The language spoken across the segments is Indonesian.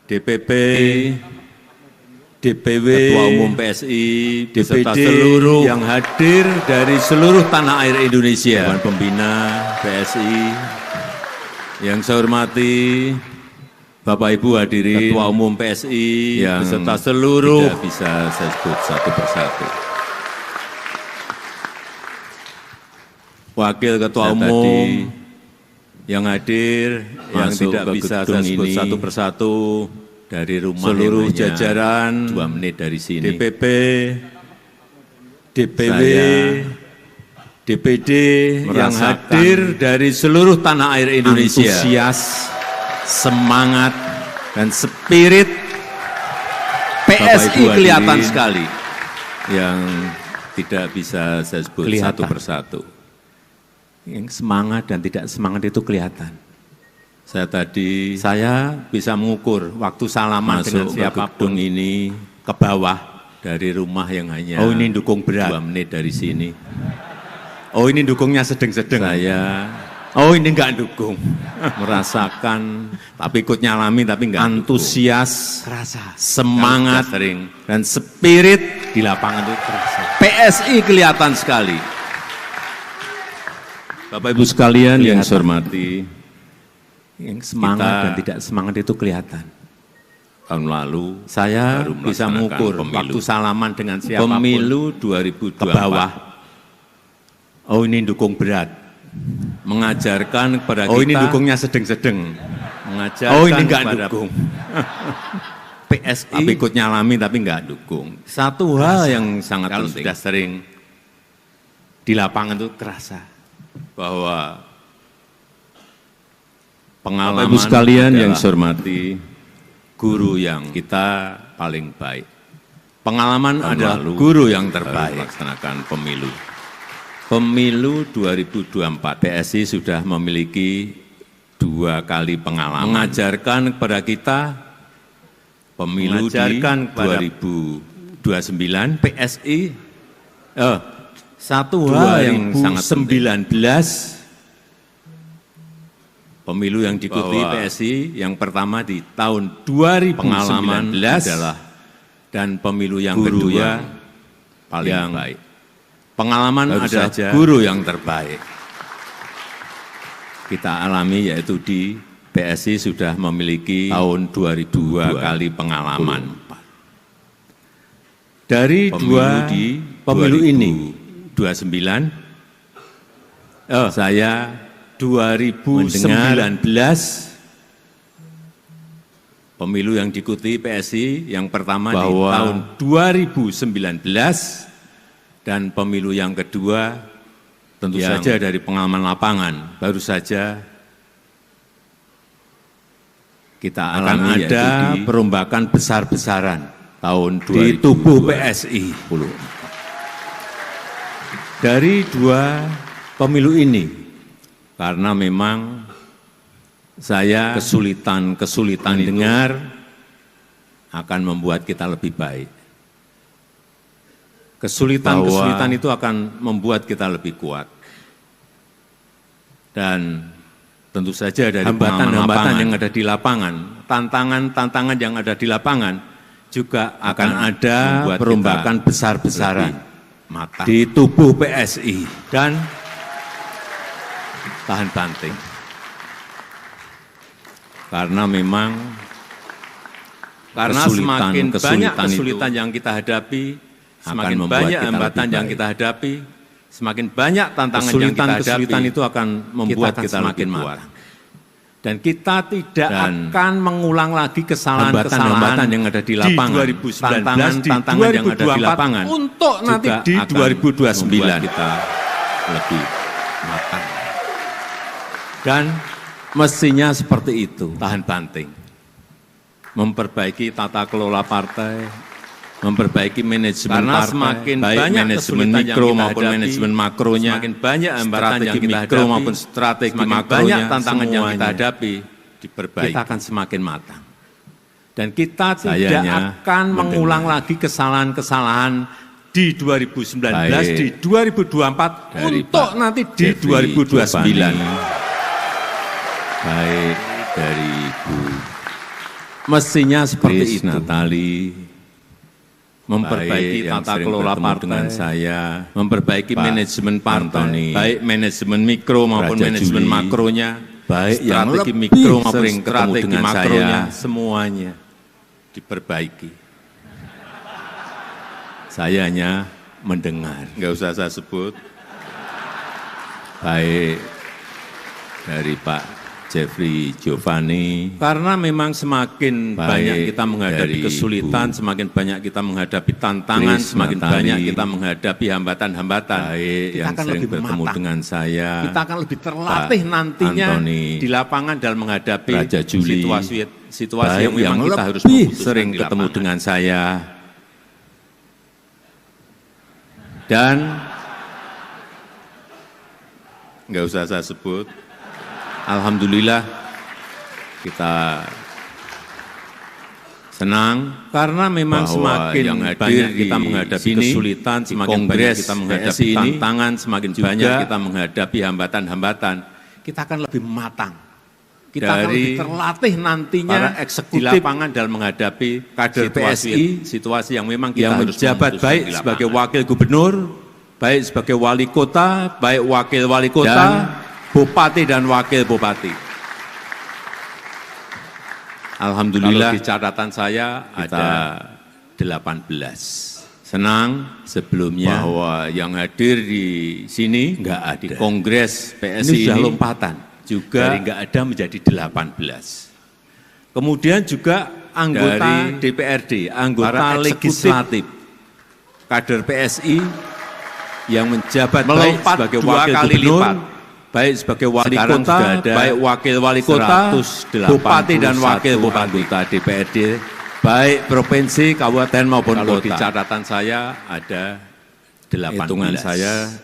DPP, DPW, Ketua Umum PSI, beserta seluruh yang hadir dari seluruh tanah air Indonesia, Dewan Pembina PSI, yang saya hormati Bapak Ibu hadirin, Ketua Umum PSI, yang beserta seluruh, tidak bisa saya sebut satu persatu. Wakil Ketua Umum yang hadir, yang tidak bisa saya sebut satu persatu, dari rumah seluruh jajaran 2 menit dari sini. DPP, DPW, DPD yang hadir dari seluruh tanah air Indonesia. Antusias, semangat, dan spirit PSI kelihatan sekali. Yang tidak bisa saya sebut satu persatu. Yang semangat dan tidak semangat itu kelihatan. Saya bisa mengukur waktu salaman dengan siapapun ini ke bawah dari rumah yang hanya ini dukung berat 2 menit dari sini. Ini dukungnya sedang-sedang. Ini enggak dukung. Merasakan tapi ikut nyalami tapi enggak antusias, rasa, semangat sering dan spirit di lapangan itu terasa. PSI kelihatan sekali. Bapak Ibu sekalian yang saya hormati, yang semangat dan tidak semangat itu kelihatan. Tahun lalu saya bisa mengukur waktu salaman dengan siapapun. Pemilu 2024. Ke bawah. Ini dukung berat. Mengajarkan kepada kita. Ini dukungnya sedang-sedang. Mengajarkan ini enggak dukung. PSI. Tapi ikut nyalami tapi enggak dukung. Satu hal yang sangat penting. Kalau sudah sering di lapangan itu kerasa bahwa pengalaman Ibu sekalian yang saya hormati, guru yang kita paling baik. Pengalaman adalah guru yang terbaik melaksanakan pemilu. Pemilu 2024, PSI sudah memiliki 2 kali pengalaman. Mengajarkan kepada kita pemilu di 2029, PSI, satu hal yang sangat 2019, pemilu yang diikuti PSI yang pertama di tahun 2019 adalah dan pemilu yang kedua paling baik. Pengalaman adalah guru yang terbaik. Kita alami yaitu di PSI sudah memiliki tahun 2002 kali pengalaman. Dari pemilu ini 29, saya 2019 pemilu yang diikuti PSI yang pertama di tahun 2019 dan pemilu yang kedua tentu saja dari pengalaman lapangan baru saja kita alami ada perombakan besar-besaran tahun di tubuh PSI. Dari 2 pemilu ini, karena memang saya kesulitan dengar akan membuat kita lebih baik. Kesulitan itu akan membuat kita lebih kuat. Dan tentu saja dari hambatan-hambatan yang ada di lapangan, tantangan-tantangan yang ada di lapangan juga akan ada perombakan besar-besaran di tubuh PSI dan tahan banting. Karena memang semakin banyak kesulitan yang kita hadapi, semakin banyak hambatan yang kita hadapi, semakin banyak tantangan yang kita hadapi, kesulitan itu akan membuat kita semakin kuat. Dan kita tidak akan mengulang lagi kesalahan-kesalahan yang ada di lapangan, tantangan yang ada di lapangan, untuk nanti di 2029 kita lebih matang. Dan mestinya seperti itu, tahan banting. Memperbaiki tata kelola partai, memperbaiki manajemen partai, baik manajemen mikro maupun manajemen makronya, semakin banyak hambatan yang kita hadapi, maupun strategi makronya, banyak tantangan yang kita hadapi, diperbaiki, kita akan semakin matang. Dan kita tidak akan mengulang lagi kesalahan-kesalahan di 2019, di 2024, untuk nanti di 2029. Baik dari Ibu Mestinya seperti itu. Natali, memperbaiki tata kelola partai, dengan saya, memperbaiki manajemen partai, baik manajemen mikro maupun manajemen makronya, baik strategi mikro maupun strategi makronya, semuanya diperbaiki. Saya hanya mendengar, nggak usah saya sebut, baik dari Pak Jeffrey Giovanni, karena memang semakin banyak kita menghadapi kesulitan, semakin banyak kita menghadapi tantangan, semakin banyak kita menghadapi hambatan-hambatan. Kita akan lebih bertemu dengan saya, kita akan lebih terlatih nantinya di lapangan dalam menghadapi situasi yang memang kita harus sering ketemu dengan saya. Dan nggak usah saya sebut, alhamdulillah kita senang karena memang semakin banyak kita menghadapi kesulitan, semakin banyak kita menghadapi tantangan, semakin banyak kita menghadapi hambatan-hambatan, kita akan lebih matang. Kita akan lebih terlatih nantinya di lapangan dalam menghadapi kader PSI, situasi yang memang kita harus menjabat baik sebagai wakil gubernur, baik sebagai wali kota, baik wakil wali kota, bupati dan wakil bupati. Alhamdulillah di catatan saya ada 18. Senang sebelumnya bahwa yang hadir di sini enggak ada. Di Kongres PSI ini sudah lompatan. Juga dari enggak ada menjadi 18. Kemudian juga anggota dari DPRD, anggota legislatif, kader PSI yang menjabat baik sebagai wakil gubernur, baik sebagai wali kota, baik wakil wali kota, bupati dan wakil bupati, anggota DPRD, baik provinsi, kabupaten maupun kota. Di catatan saya ada 18. Hitungan saya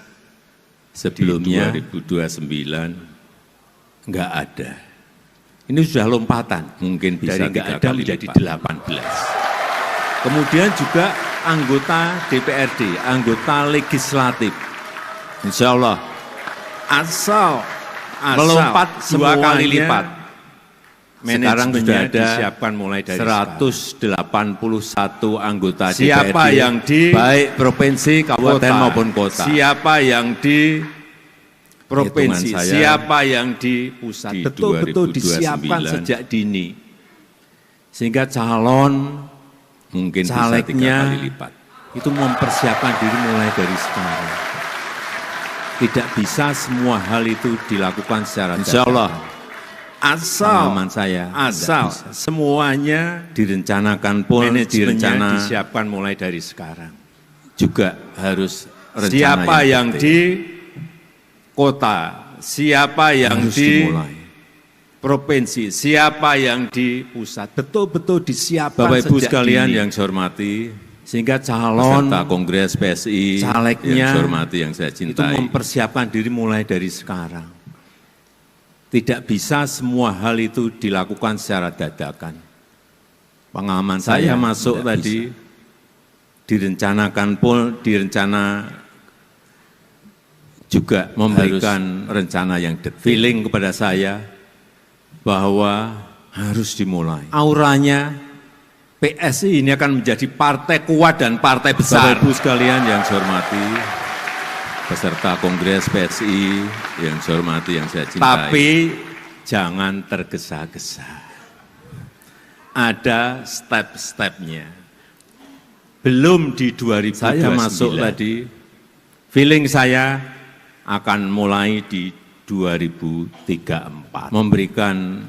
sebelumnya 2029 enggak ada. Ini sudah lompatan, mungkin bisa dari enggak ada menjadi 18. Kemudian juga anggota DPRD, anggota legislatif. Insya Allah asal melompat dua kali lipat. Sekarang sudah ada disiapkan mulai dari 181 anggota DPRD. Siapa yang di baik provinsi, kabupaten maupun kota. Siapa yang di provinsi, siapa yang di pusat, betul-betul disiapkan sejak dini. Sehingga calon mungkin calegnya bisa 3 kali lipat. Itu mempersiapkan diri mulai dari sekarang. Tidak bisa semua hal itu dilakukan secara insya Allah. Asal semuanya direncanakan pun, disiapkan mulai dari sekarang. Juga harus rencana siapa yang di kota, siapa yang di provinsi, siapa yang di pusat, betul-betul disiapkan. Bapak Ibu sekalian yang saya hormati, sehingga calon peserta Kongres PSI, calegnya yang saya hormati, yang saya cintai, itu mempersiapkan diri mulai dari sekarang. Tidak bisa semua hal itu dilakukan secara dadakan. Pengalaman saya masuk tadi, direncanakan pun, juga memberikan rencana yang detail. Feeling kepada saya bahwa harus dimulai. Auranya PSI ini akan menjadi partai kuat dan partai besar. Bapak Ibu sekalian yang saya hormati, peserta Kongres PSI yang saya hormati, yang saya cintai. Tapi jangan tergesa-gesa. Ada step-stepnya. Belum di 2029. Saya masuk tadi, feeling saya akan mulai di 2034. Memberikan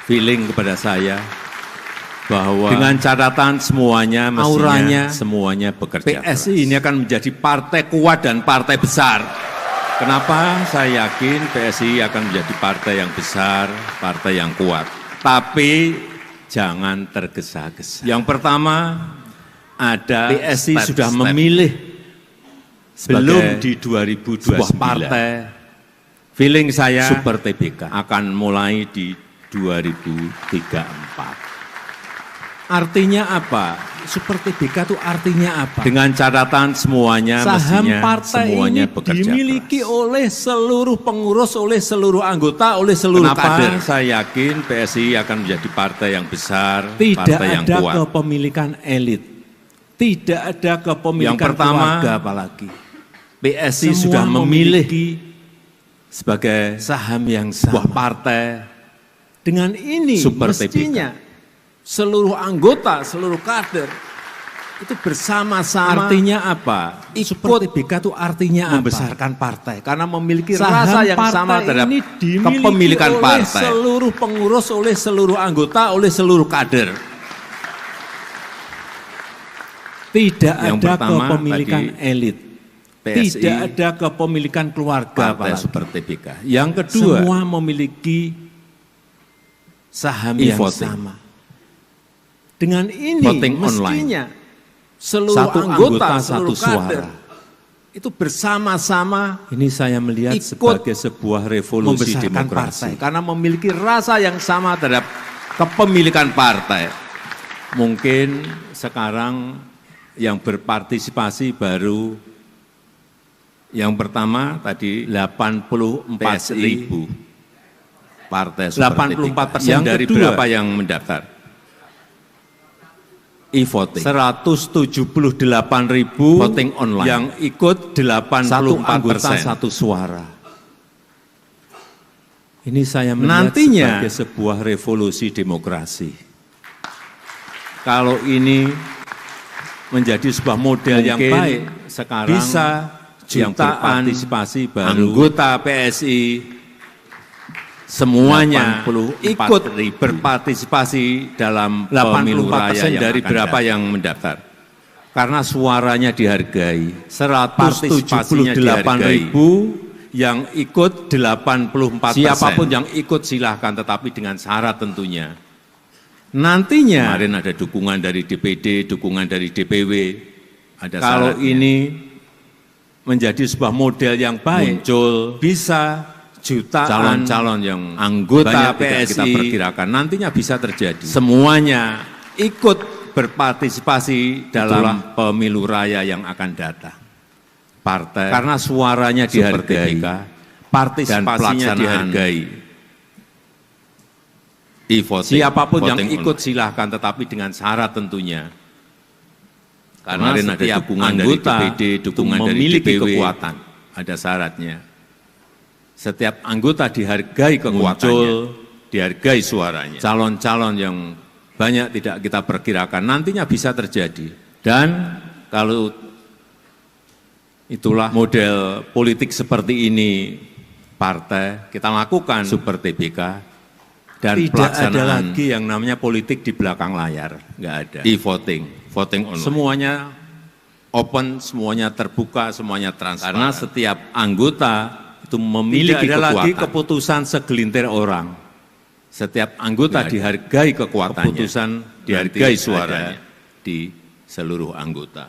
feeling kepada saya bahwa dengan catatan semuanya, auranya, semuanya bekerja keras. PSI ini akan menjadi partai kuat dan partai besar. Kenapa saya yakin PSI akan menjadi partai yang besar, partai yang kuat. Tapi jangan tergesa-gesa. Yang pertama, ada PSI sudah memilih belum di 2029 sebuah partai, feeling saya Super TBK akan mulai di 2034. Artinya apa? Super TBK itu artinya apa? Dengan catatan semuanya saham mestinya partai semuanya ini bekerja dimiliki keras. oleh seluruh pengurus, oleh seluruh anggota, oleh seluruh kader. Kenapa saya yakin PSI akan menjadi partai yang besar, Tidak partai yang ada kuat. kepemilikan elit, tidak ada kepemilikan Yang pertama, keluarga apalagi. PSI Semua sudah memilih sebagai saham yang sebuah sebuah partai dengan ini Super mestinya seluruh anggota, seluruh kader itu bersama-sama. Artinya apa? Super TBK itu artinya Membesarkan partai karena memiliki Saham rasa yang sama partai terhadap ini dimiliki kepemilikan oleh partai. seluruh pengurus, oleh seluruh anggota, oleh seluruh kader. Tidak Yang ada pertama kepemilikan tadi, elit, PSI, tidak ada kepemilikan keluarga partai apalagi. Super TBK. Yang kedua, Semua memiliki saham yang e-voting. sama. Dengan ini Voting mestinya seluruh Satu anggota, anggota, seluruh satu kader suara. itu bersama-sama Ini saya melihat ikut sebagai sebuah revolusi membesarkan demokrasi. partai karena memiliki rasa yang sama terhadap kepemilikan partai. Mungkin sekarang yang berpartisipasi baru yang pertama tadi 84.000 partai Super 84% yang dari kedua, berapa yang mendaftar? E-voting. 178.000 Voting online. yang ikut 84%. Satu anggota, satu suara. Ini saya melihat Nantinya, sebagai sebuah revolusi demokrasi. Kalau ini menjadi sebuah model yang Mungkin baik, sekarang bisa yang jutaan berpartisipasi baru anggota PSI semuanya 84.000 ikut berpartisipasi dalam pemilu raya yang dari akan berapa datang. yang mendaftar? Karena suaranya dihargai. 178.000 yang ikut 84%. Siapapun yang ikut silahkan, tetapi dengan syarat tentunya. Nantinya, Kemarin ada dukungan dari DPD, dukungan dari DPW, ada kalau syaratnya. ini menjadi sebuah model yang baik, muncul bisa jutaan calon-calon yang anggota banyak tidak PSI kita perkirakan nantinya bisa terjadi. semuanya ikut berpartisipasi dalam pemilu raya yang akan datang. Partai Karena suaranya Super dihargai, TBK partisipasinya pelaksanaan dihargai. e-voting. Siapapun yang voting ikut online. silahkan, tetapi dengan syarat tentunya. Karena Kemarin ada setiap dukungan dari anggota DPD, dukungan itu dari memiliki DPW. kekuatan. Ada syaratnya. Setiap anggota dihargai kekuatannya, Muncul, dihargai suaranya. Calon-calon yang banyak tidak kita perkirakan nantinya bisa terjadi. Dan kalau itulah model politik seperti ini partai kita lakukan Super TBK dan Tidak pelaksanaan ada lagi yang namanya politik di belakang layar, nggak ada. e-voting, voting online. Semuanya open, semuanya terbuka, semuanya transparan. Karena setiap anggota itu memiliki Tidak ada kekuatan. lagi keputusan segelintir orang. Setiap anggota Tidak ada. dihargai kekuatannya. Keputusan dihargai nanti suaranya ada di seluruh anggota.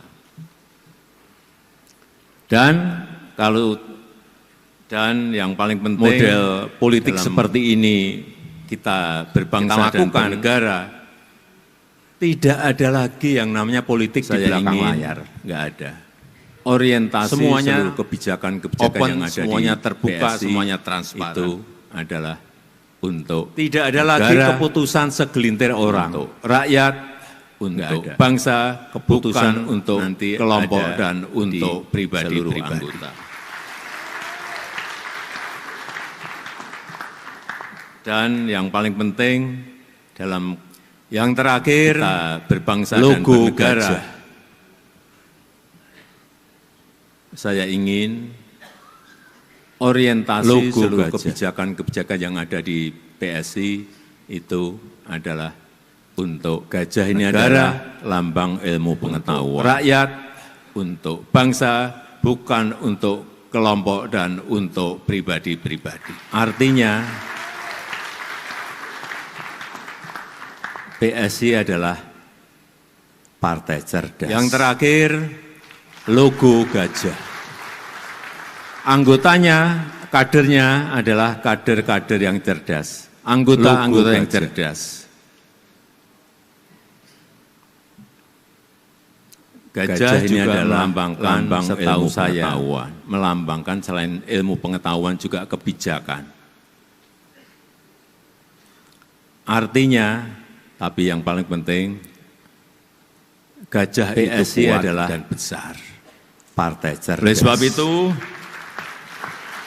Dan yang paling penting model politik seperti ini kita berbangsa dan bernegara. Tidak ada lagi yang namanya politik di belakang layar, nggak ada. Orientasi Semuanya seluruh kebijakan-kebijakan open, yang ada semuanya di terbuka, PSI semuanya transparan. itu adalah untuk Tidak ada lagi negara, keputusan segelintir orang, untuk rakyat, Nggak untuk ada. bangsa, keputusan Bukan untuk nanti kelompok ada dan di untuk seluruh pribadi-pribadi. anggota. Dan yang paling penting dalam yang terakhir kita berbangsa dan Logo bernegara. gajah. Saya ingin orientasi Logo seluruh gajah. kebijakan-kebijakan yang ada di PSI itu adalah untuk gajah ini Negara, adalah lambang ilmu pengetahuan. Rakyat untuk bangsa, bukan untuk kelompok dan untuk pribadi-pribadi. Artinya PSI adalah partai cerdas. Yang terakhir, logo gajah. Anggotanya, kadernya adalah kader-kader yang cerdas. Anggota-anggota yang gajah. cerdas. Gajah ini adalah lambang setahu saya, melambangkan selain ilmu pengetahuan juga kebijakan. Artinya, tapi yang paling penting, gajah PSI adalah dan besar, partai cerdas. Oleh sebab itu,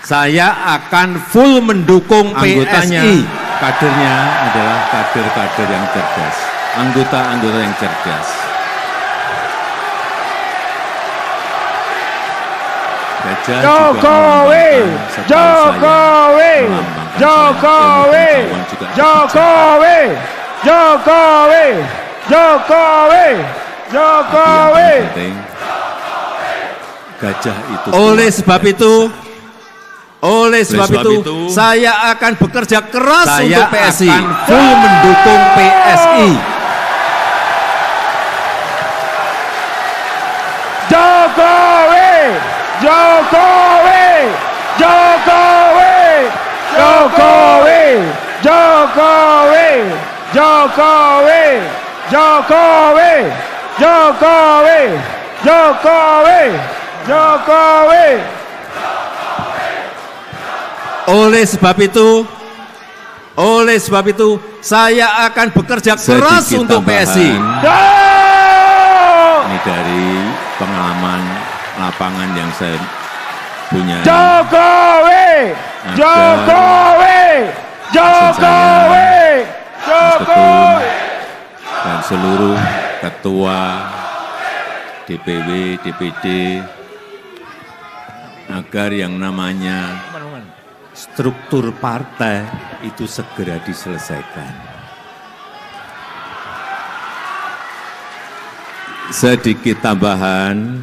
saya akan full mendukung anggotanya. PSI. Kadernya adalah kader-kader yang cerdas, anggota-anggota yang cerdas. Jokowi, Jokowi, Jokowi, Jokowi, Jokowi, Jokowi, Jokowi. Gajah itu. Oleh sebab itu, saya akan bekerja keras untuk PSI. Saya akan full mendukung PSI. Jokowi, Jokowi, Jokowi, Jokowi, Jokowi, Jokowi, Jokowi, Jokowi, Jokowi, Jokowi. Oleh sebab itu, saya akan bekerja keras untuk PSI. Ini dari pengalaman lapangan yang saya punya. Jokowi, Jokowi, Jokowi, Jokowi. Dan seluruh ketua DPW, DPD, agar yang namanya struktur partai itu segera diselesaikan. Sedikit tambahan,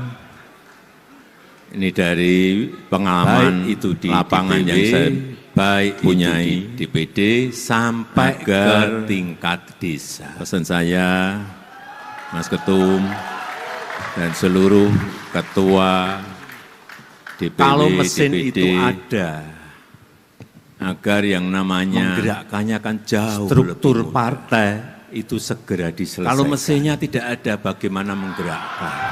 ini dari pengalaman baik itu di lapangan DPW, yang saya baik punyai DPD sampai ke tingkat desa. Pesan saya, Mas Ketum dan seluruh ketua DPW, kalau mesin DPD, itu ada, agar yang namanya menggerakkannya akan jauh struktur partai itu segera diselesaikan. Kalau mesinnya tidak ada, bagaimana menggerakkan?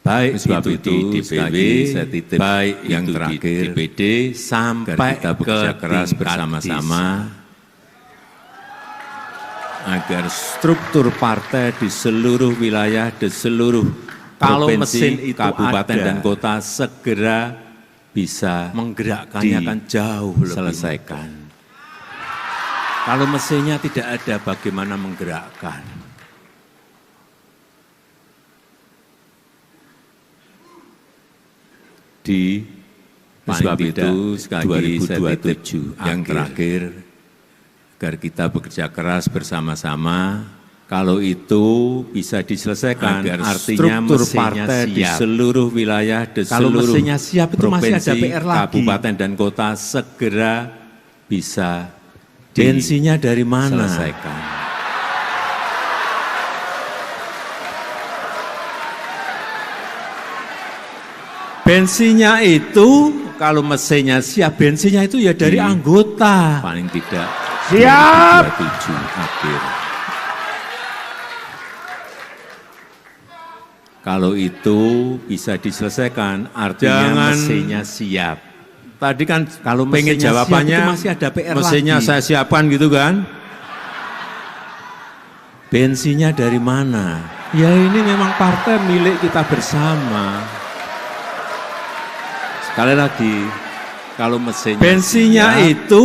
Baik itu di DPW, saya titip baik yang terakhir di DPD sampai kita bekerja keras bersama-sama agar struktur partai di seluruh wilayah, di seluruh provinsi, kabupaten dan kota segera bisa menggerakkannya akan jauh selesaikan. Kalau mesinnya tidak ada, bagaimana menggerakkan? Di sebab itu sekali 2027 yang terakhir, agar kita bekerja keras bersama-sama. Kalau itu bisa diselesaikan, agar artinya struktur partai di seluruh wilayah, di seluruh siap, itu provinsi, masih ada PR lagi. Kabupaten dan kota segera bisa bensinnya dari mana? Selesaikan. Bensinnya itu, kalau mesinnya siap, bensinnya itu ya dari anggota. Paling tidak siap 2027 akhir. Kalau itu bisa diselesaikan, artinya mesinnya siap. Tadi kan kalau pengen jawabannya, masih ada PR mesinnya lagi. Saya siapkan gitu kan. Bensinnya dari mana? Ya ini memang partai milik kita bersama. Sekali lagi, kalau mesinnya bensinnya siap, itu,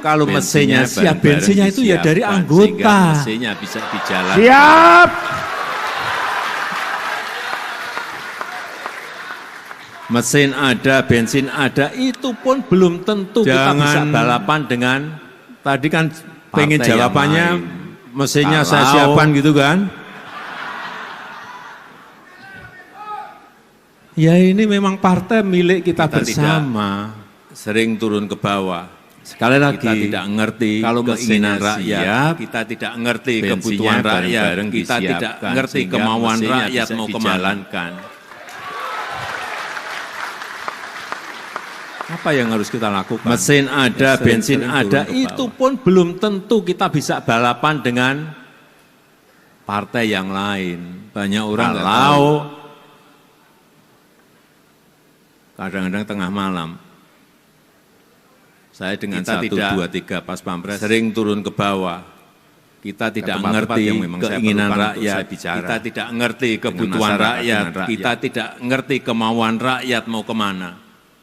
kalau mesinnya siap, bensinnya itu ya dari anggota. Mesinnya bisa dijalankan. Siap. Mesin ada, bensin ada, itu pun belum tentu kita bisa balapan dengan, tadi kan pengen jawabannya, mesinnya saya siapkan gitu kan. Ya ini memang partai milik kita bersama. Sering turun ke bawah. Sekali lagi, kita tidak ngerti kalau keinginan rakyat, kita tidak ngerti kebutuhan rakyat, kita tidak ngerti kemauan rakyat mau kemana. Apa yang harus kita lakukan? Mesin ada, bensin ada, itu pun belum tentu kita bisa balapan dengan partai yang lain. Banyak orang nggak kalau tahu. Kadang-kadang tengah malam, saya dengan Kita 1, tidak 2, 3 pas pampres sering turun ke bawah. kita tidak tempat-tempat mengerti yang memang saya keinginan perlukan untuk rakyat, saya bicara. kita tidak mengerti kebutuhan masyarakat, rakyat, dengan rakyat. kita tidak mengerti kemauan rakyat mau kemana.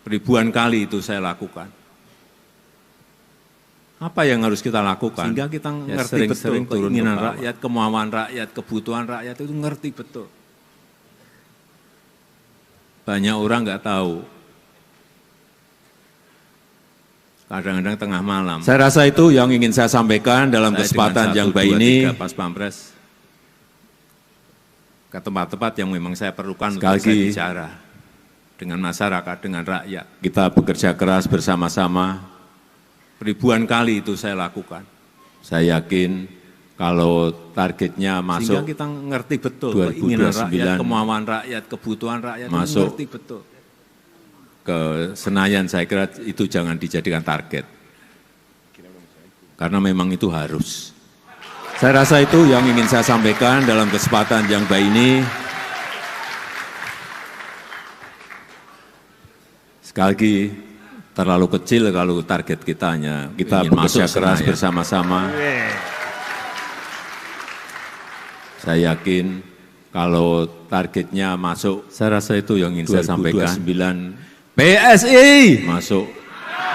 Ribuan kali itu saya lakukan. Apa yang harus kita lakukan? Sehingga kita ngerti betul keinginan rakyat, kemauan rakyat, kebutuhan rakyat itu ngerti betul. Banyak orang nggak tahu. Kadang-kadang tengah malam. Saya rasa itu yang ingin saya sampaikan dalam kesempatan yang baik ini. Pas pampres ke tempat-tempat yang memang saya perlukan Sekali untuk saya lagi, bicara dengan masyarakat, dengan rakyat. Kita bekerja keras bersama-sama. Ribuan kali itu saya lakukan. Saya yakin kalau targetnya masuk, sehingga kita ngerti betul 2029, keinginan rakyat, kemauan rakyat, kebutuhan rakyat, masuk ngerti betul. ke Senayan, saya kira itu jangan dijadikan target. Karena memang itu harus. Saya rasa itu yang ingin saya sampaikan dalam kesempatan yang baik ini. Sekali lagi, terlalu kecil kalau target kita hanya kita bekerja keras bersama-sama. Saya yakin kalau targetnya masuk, saya rasa itu yang ingin saya sampaikan. PSI masuk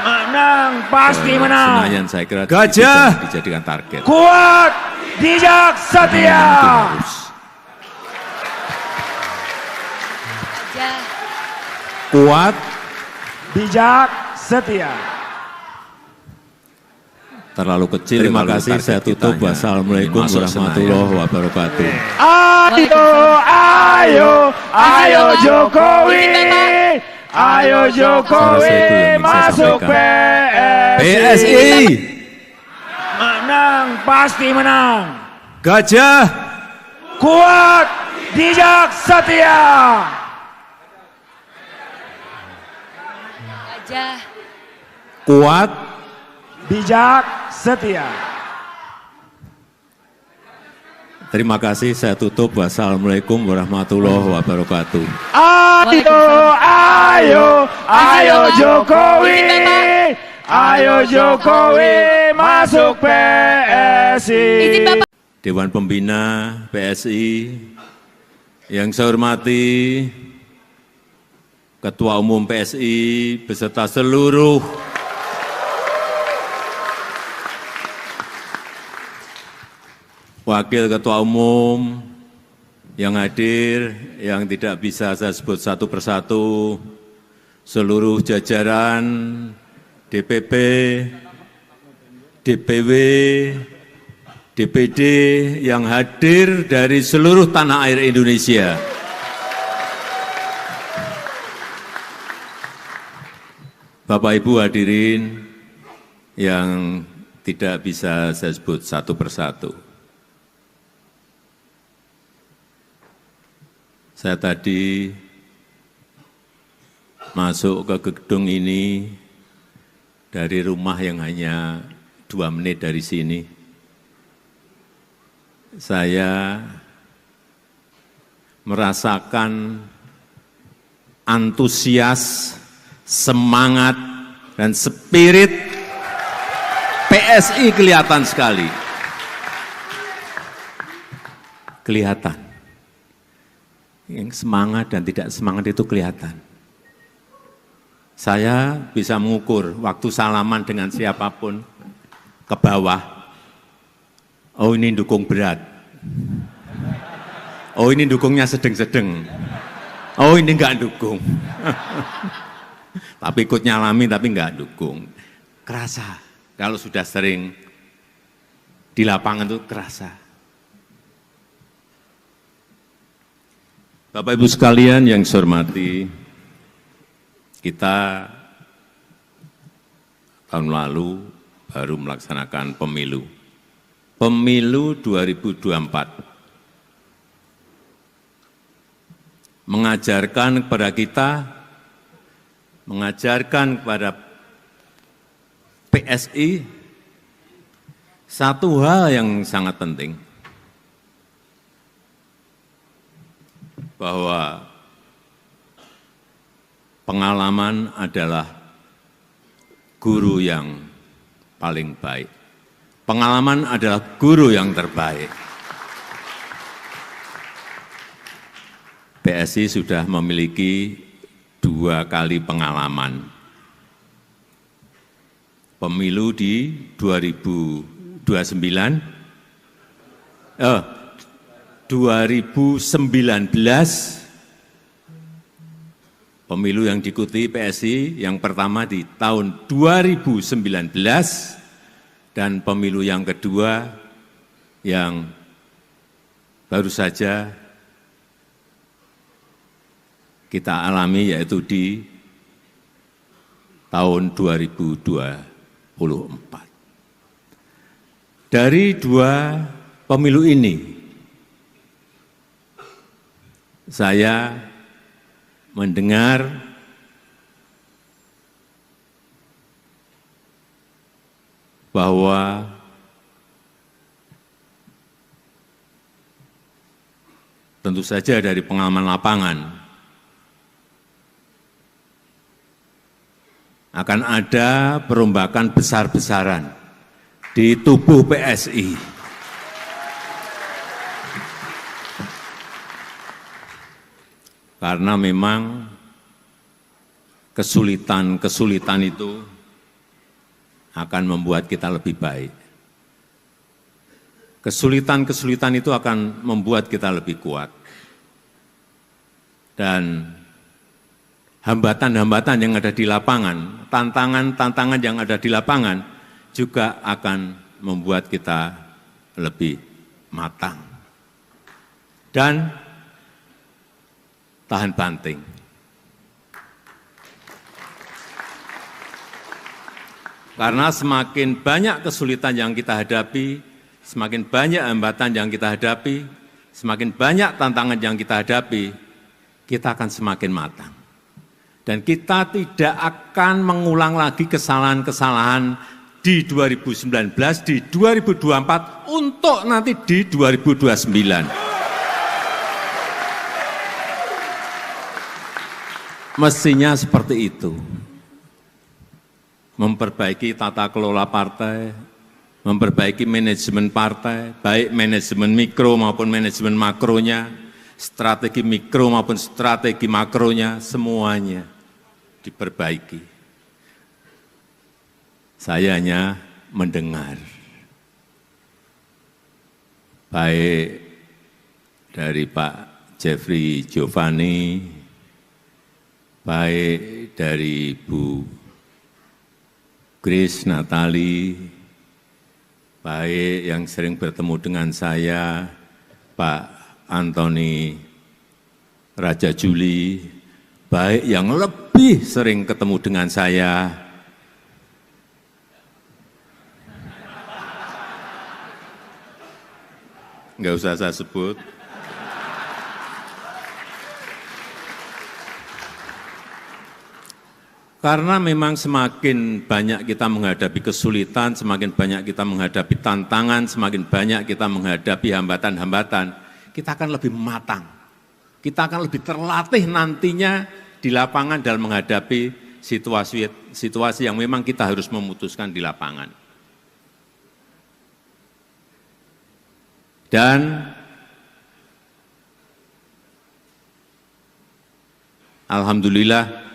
Menang, pasti menang. Senayan, saya kira Gajah dijadikan target. Kuat, bijak, setia. Kuat, bijak, setia. Terlalu kecil. Terima kasih, saya tutup. Wassalamualaikum warahmatullahi wabarakatuh. Ayo Jokowi. Ayo Jokowi masuk PSI. Menang, pasti menang. Gajah. Kuat, bijak, setia. Gajah. Kuat, bijak, setia. terima kasih, saya tutup. Wassalamualaikum warahmatullahi wabarakatuh. Ayo Jokowi. Ayo Jokowi masuk PSI. Dewan Pembina PSI, yang saya hormati Ketua Umum PSI beserta seluruh Wakil Ketua Umum yang hadir, yang tidak bisa saya sebut satu persatu, seluruh jajaran DPP, DPW, DPD yang hadir dari seluruh tanah air Indonesia. Bapak Ibu hadirin yang tidak bisa saya sebut satu persatu. Saya tadi masuk ke gedung ini dari rumah yang hanya 2 menit dari sini. Saya merasakan antusias, semangat, dan spirit PSI kelihatan sekali. Kelihatan. Yang semangat dan tidak semangat itu kelihatan. Saya bisa mengukur waktu salaman dengan siapapun ke bawah. Oh, ini dukung berat. Oh, ini dukungnya sedang-sedang. Oh, ini enggak dukung. Tapi ikut nyalami tapi enggak dukung. Kerasa. Kalau sudah sering di lapangan itu kerasa. Bapak Ibu sekalian yang saya hormati, kita tahun lalu baru melaksanakan pemilu. Pemilu 2024 mengajarkan kepada kita mengajarkan kepada PSI satu hal yang sangat penting, bahwa pengalaman adalah guru yang paling baik. Pengalaman adalah guru yang terbaik. PSI sudah memiliki 2 kali pengalaman. Pemilu di 2019, pemilu yang diikuti PSI yang pertama di tahun 2019 dan pemilu yang kedua yang baru saja kita alami yaitu di tahun 2024. Dari 2 pemilu ini, saya mendengar bahwa tentu saja dari pengalaman lapangan akan ada perombakan besar-besaran di tubuh PSI. Karena memang kesulitan-kesulitan itu akan membuat kita lebih baik. Kesulitan-kesulitan itu akan membuat kita lebih kuat. Dan hambatan-hambatan yang ada di lapangan, tantangan-tantangan yang ada di lapangan juga akan membuat kita lebih matang dan tahan banting. Karena semakin banyak kesulitan yang kita hadapi, semakin banyak hambatan yang kita hadapi, semakin banyak tantangan yang kita hadapi, kita akan semakin matang. Dan kita tidak akan mengulang lagi kesalahan-kesalahan di 2019, di 2024, untuk nanti di 2029. Mestinya seperti itu. Memperbaiki tata kelola partai, memperbaiki manajemen partai, baik manajemen mikro maupun manajemen makronya, strategi mikro maupun strategi makronya, semuanya diperbaiki. Saya hanya mendengar, baik dari Pak Jeffrey Giovanni, baik dari Bu Grace Natali, baik yang sering bertemu dengan saya, Pak Antoni Raja Juli, baik yang lebih sering ketemu dengan saya, enggak usah saya sebut. Karena memang semakin banyak kita menghadapi kesulitan, semakin banyak kita menghadapi tantangan, semakin banyak kita menghadapi hambatan-hambatan, kita akan lebih matang. Kita akan lebih terlatih nantinya di lapangan dalam menghadapi situasi yang memang kita harus memutuskan di lapangan. Dan alhamdulillah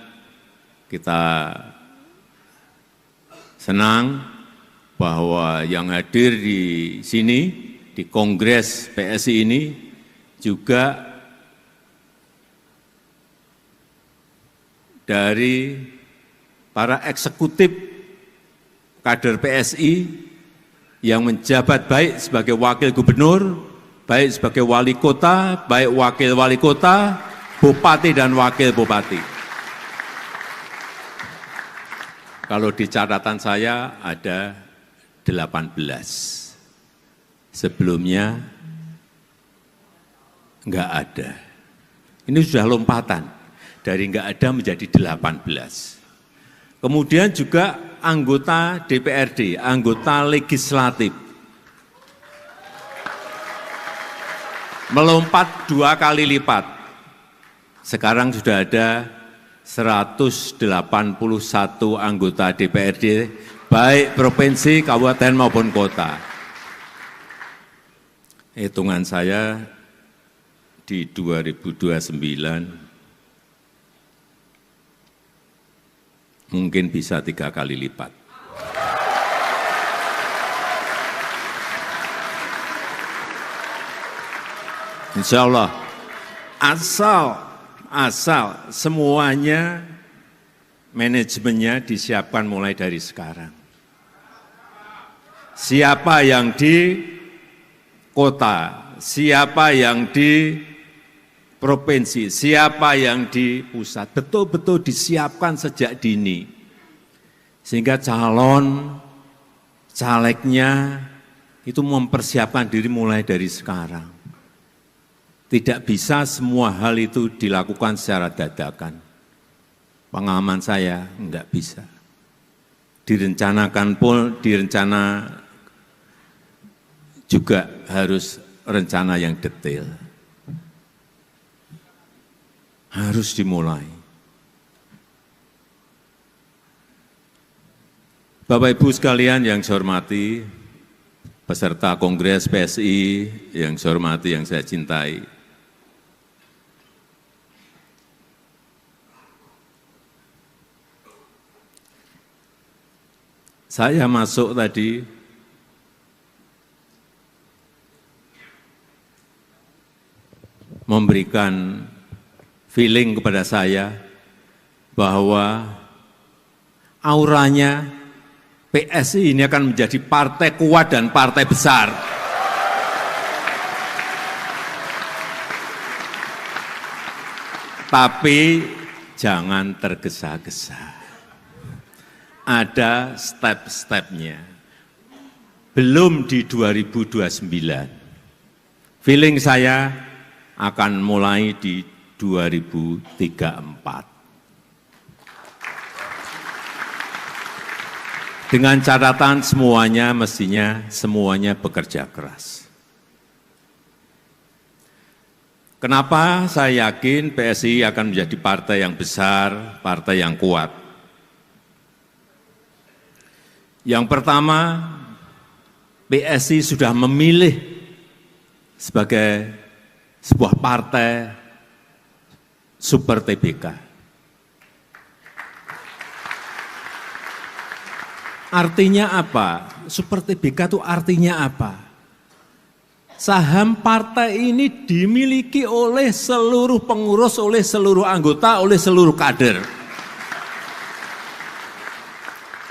kita senang bahwa yang hadir di sini, di Kongres PSI ini juga dari para eksekutif kader PSI yang menjabat baik sebagai wakil gubernur, baik sebagai wali kota, baik wakil wali kota, bupati dan wakil bupati. Kalau di catatan saya ada 18. Sebelumnya enggak ada. Ini sudah lompatan dari enggak ada menjadi 18. Kemudian juga anggota DPRD, anggota legislatif. Melompat 2 kali lipat. Sekarang sudah ada 181 anggota DPRD, baik provinsi, kabupaten maupun kota. Hitungan saya di 2029 mungkin bisa 3 kali lipat. Insya Allah, asal semuanya manajemennya disiapkan mulai dari sekarang. Siapa yang di kota, siapa yang di provinsi, siapa yang di pusat, betul-betul disiapkan sejak dini. Sehingga calon, calegnya itu mempersiapkan diri mulai dari sekarang. Tidak bisa semua hal itu dilakukan secara dadakan. Pengalaman saya enggak bisa. Direncanakan pun, direncana juga harus rencana yang detail. Harus dimulai. Bapak Ibu sekalian yang saya hormati, peserta Kongres PSI yang saya hormati, yang saya cintai, saya masuk tadi memberikan feeling kepada saya bahwa auranya PSI ini akan menjadi partai kuat dan partai besar. Tapi jangan tergesa-gesa. Ada step-stepnya. Belum di 2029. Feeling saya akan mulai di 2034. Dengan catatan semuanya bekerja keras. Kenapa saya yakin PSI akan menjadi partai yang besar, partai yang kuat? Yang pertama, PSI sudah memilih sebagai sebuah partai super TBK. Artinya apa? Super TBK itu artinya apa? Saham partai ini dimiliki oleh seluruh pengurus, oleh seluruh anggota, oleh seluruh kader.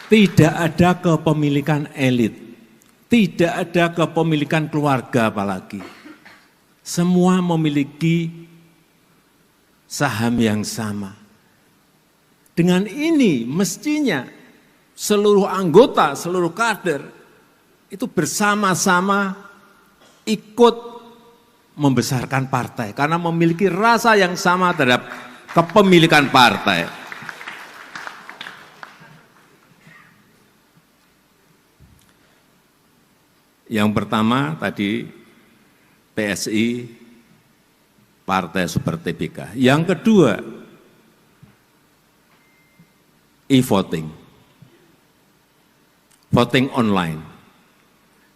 Tidak ada kepemilikan elit, tidak ada kepemilikan keluarga apalagi. Semua memiliki saham yang sama. Dengan ini mestinya seluruh anggota, seluruh kader itu bersama-sama ikut membesarkan partai karena memiliki rasa yang sama terhadap kepemilikan partai. Yang pertama tadi PSI partai super TBK. Yang kedua e-voting. Voting online.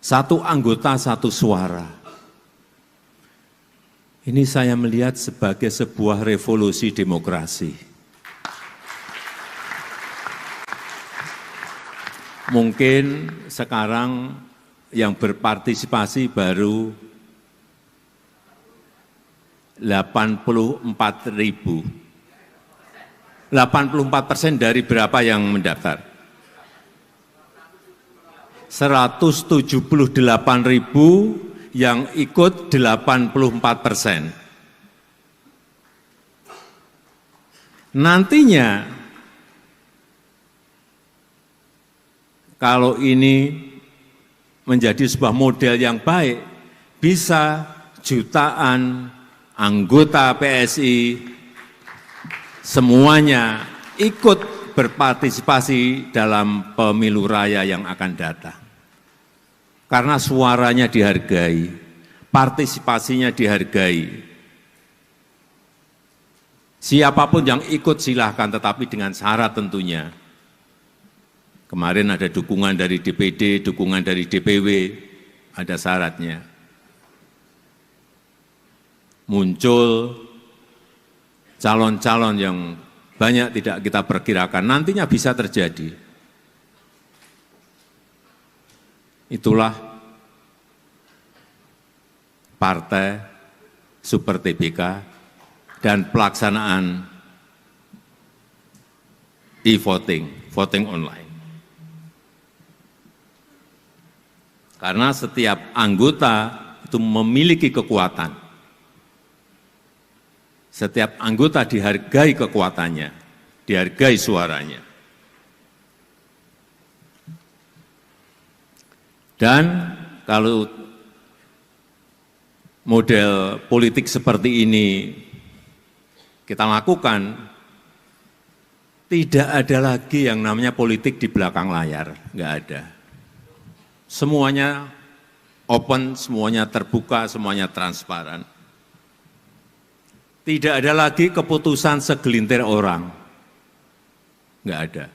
1 anggota 1 suara. Ini saya melihat sebagai sebuah revolusi demokrasi. Mungkin sekarang yang berpartisipasi baru 84.000. 84% dari berapa yang mendaftar? 178.000 yang ikut 84%. Nantinya kalau ini menjadi sebuah model yang baik, bisa jutaan anggota PSI semuanya ikut berpartisipasi dalam pemilu raya yang akan datang. Karena suaranya dihargai, partisipasinya dihargai. Siapapun yang ikut silahkan, tetapi dengan syarat tentunya. Kemarin ada dukungan dari DPD, dukungan dari DPW, ada syaratnya. Muncul calon-calon yang banyak tidak kita perkirakan, nantinya bisa terjadi. Itulah partai Super TBK dan pelaksanaan e-voting, voting online. Karena setiap anggota itu memiliki kekuatan. Setiap anggota dihargai kekuatannya, dihargai suaranya. Dan kalau model politik seperti ini kita lakukan, tidak ada lagi yang namanya politik di belakang layar, nggak ada. Semuanya open, semuanya terbuka, semuanya transparan. Tidak ada lagi keputusan segelintir orang, nggak ada.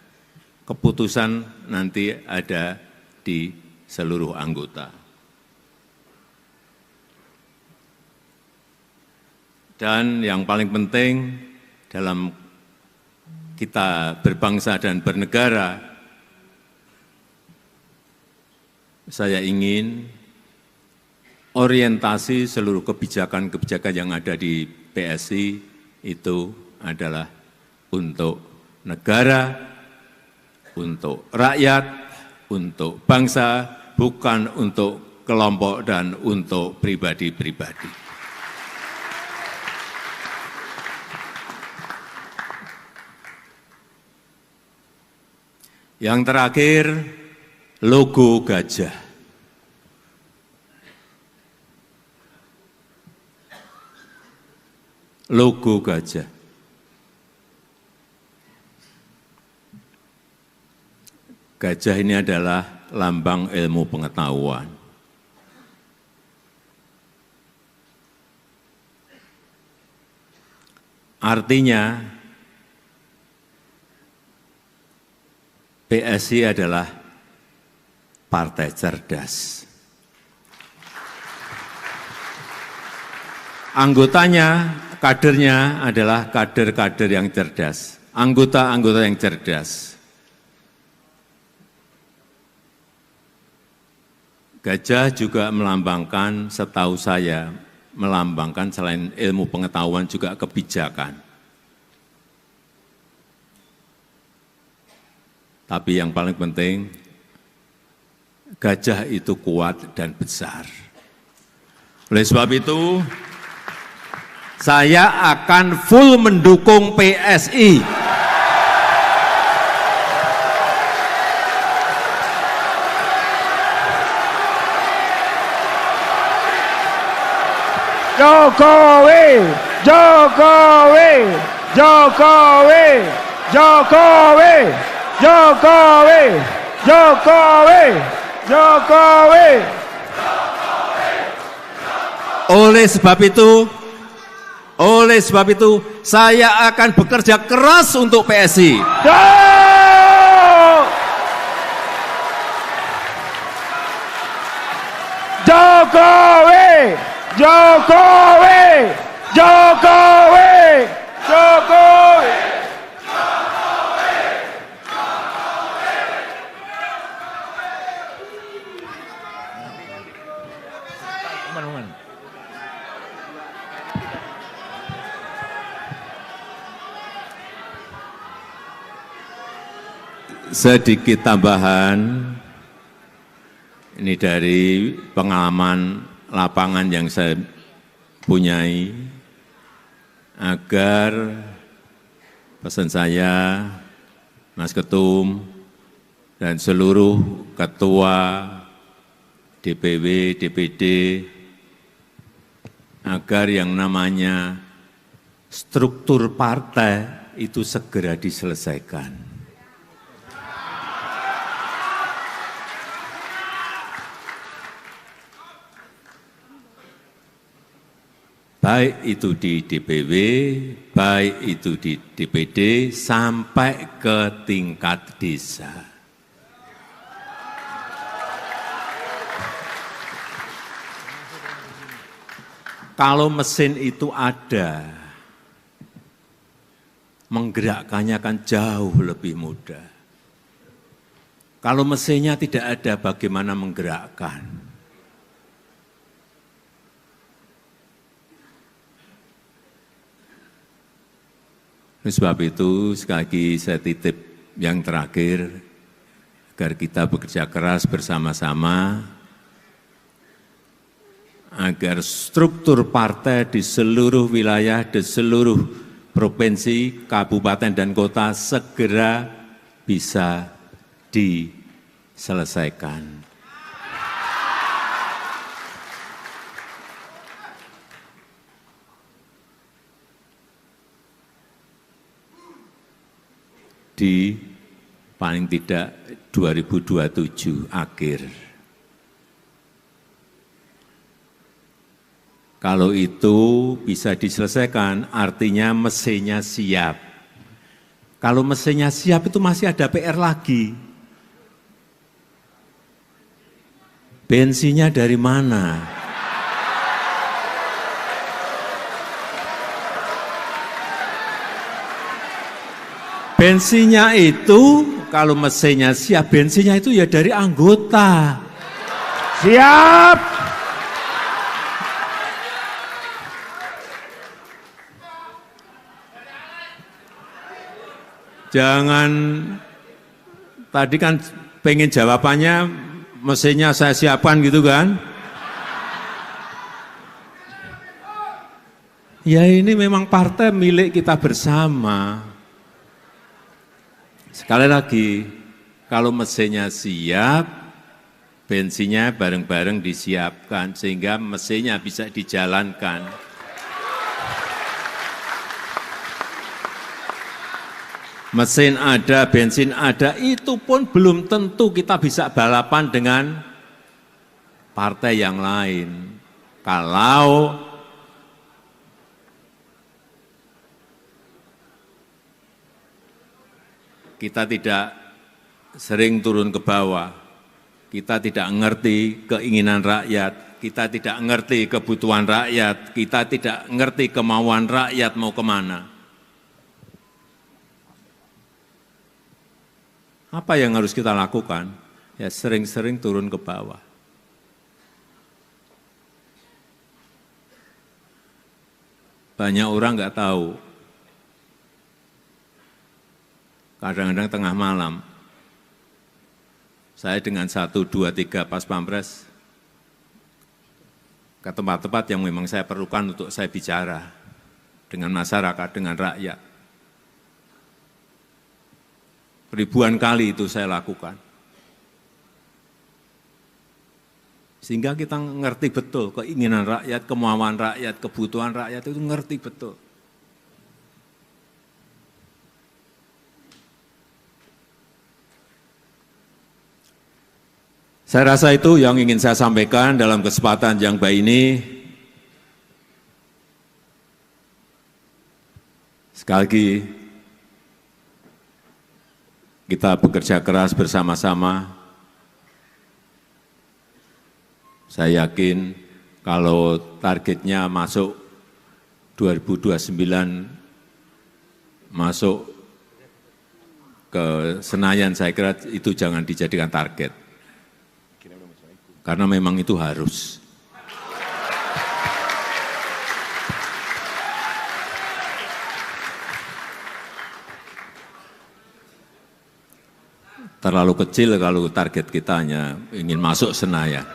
Keputusan nanti ada di seluruh anggota. Dan yang paling penting dalam kita berbangsa dan bernegara, saya ingin orientasi seluruh kebijakan-kebijakan yang ada di PSI itu adalah untuk negara, untuk rakyat, untuk bangsa, bukan untuk kelompok dan untuk pribadi-pribadi. Yang terakhir, logo gajah. Logo gajah. Gajah ini adalah lambang ilmu pengetahuan. Artinya, PSI adalah partai cerdas. Anggotanya, kadernya adalah kader-kader yang cerdas, anggota-anggota yang cerdas. Gajah juga melambangkan, setahu saya, melambangkan selain ilmu pengetahuan juga kebijakan. Tapi yang paling penting, gajah itu kuat dan besar. Oleh sebab itu, saya akan full mendukung PSI. Jokowi, Jokowi, Jokowi, Jokowi, Jokowi, Jokowi, Jokowi. Oleh sebab itu, saya akan bekerja keras untuk PSI. Jokowi, Jokowi, Jokowi, Jokowi. Sedikit tambahan, ini dari pengalaman lapangan yang saya punyai, agar pesan saya, Mas Ketum, dan seluruh ketua DPW, DPD, agar yang namanya struktur partai itu segera diselesaikan. baik itu di DPW, baik itu di DPD, sampai ke tingkat desa. Kalau mesin itu ada, menggerakkannya akan jauh lebih mudah. Kalau mesinnya tidak ada, bagaimana menggerakkan? Oleh sebab itu, sekali lagi saya titip yang terakhir, agar kita bekerja keras bersama-sama, agar struktur partai di seluruh wilayah, di seluruh provinsi, kabupaten, dan kota segera bisa diselesaikan. Di paling tidak 2027 akhir. Kalau itu bisa diselesaikan, artinya mesinnya siap. Kalau mesinnya siap itu masih ada PR lagi. Bensinnya dari mana? Bensinnya itu, kalau mesinnya siap, bensinnya itu ya dari anggota. Siap. Jangan, tadi kan pengen jawabannya, mesinnya saya siapkan gitu kan. Ya ini memang partai milik kita bersama. Sekali lagi, kalau mesinnya siap, bensinnya bareng-bareng disiapkan, sehingga mesinnya bisa dijalankan. Mesin ada, bensin ada, itu pun belum tentu kita bisa balapan dengan partai yang lain. Kalau kita tidak sering turun ke bawah, kita tidak mengerti keinginan rakyat, kita tidak mengerti kebutuhan rakyat, kita tidak mengerti kemauan rakyat mau kemana. Apa yang harus kita lakukan? Ya sering-sering turun ke bawah. Banyak orang nggak tahu. Kadang-kadang tengah malam, saya dengan 1, 2, 3 pas pampres ke tempat-tempat yang memang saya perlukan untuk saya bicara dengan masyarakat, dengan rakyat. Ribuan kali itu saya lakukan. Sehingga kita ngerti betul keinginan rakyat, kemauan rakyat, kebutuhan rakyat itu ngerti betul. Saya rasa itu yang ingin saya sampaikan dalam kesempatan yang baik ini. Sekali lagi, kita bekerja keras bersama-sama. Saya yakin kalau targetnya masuk 2029, masuk ke Senayan, saya kira itu jangan dijadikan target. Karena memang itu harus. Terlalu kecil kalau target kita hanya ingin masuk Senayan.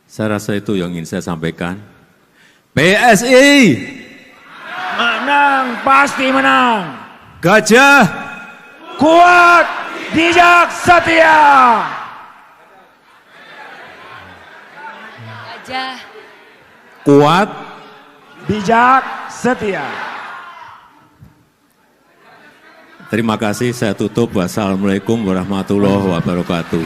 Saya rasa itu yang ingin saya sampaikan. PSI menang, pasti menang. Gajah Kuat, bijak, setia. Gajah kuat, bijak, setia. Terima kasih, saya tutup. Wassalamualaikum warahmatullahi wabarakatuh.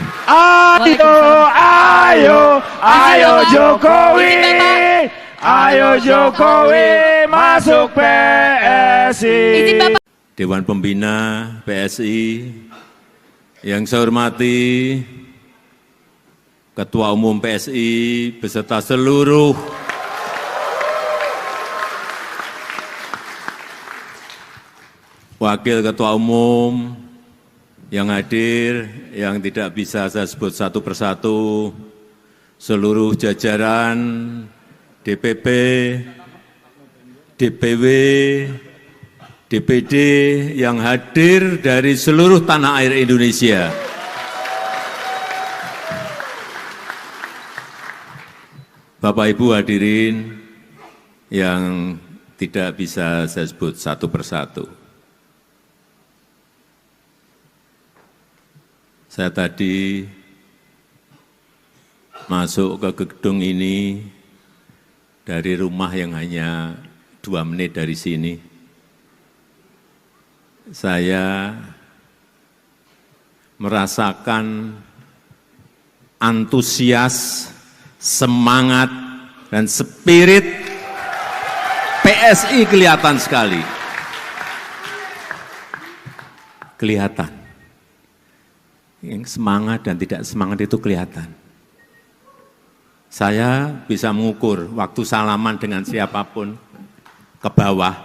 Ayo Jokowi, ayo Jokowi masuk PSI. Dewan Pembina PSI, yang saya hormati Ketua Umum PSI beserta seluruh Wakil Ketua Umum yang hadir, yang tidak bisa saya sebut satu persatu, seluruh jajaran DPP, DPW, DPD yang hadir dari seluruh tanah air Indonesia. Bapak Ibu hadirin yang tidak bisa saya sebut satu persatu. Saya tadi masuk ke gedung ini dari rumah yang hanya 2 menit dari sini. Saya merasakan antusias, semangat, dan spirit PSI kelihatan sekali. Kelihatan. Yang semangat dan tidak semangat itu kelihatan. Saya bisa mengukur waktu salaman dengan siapapun ke bawah.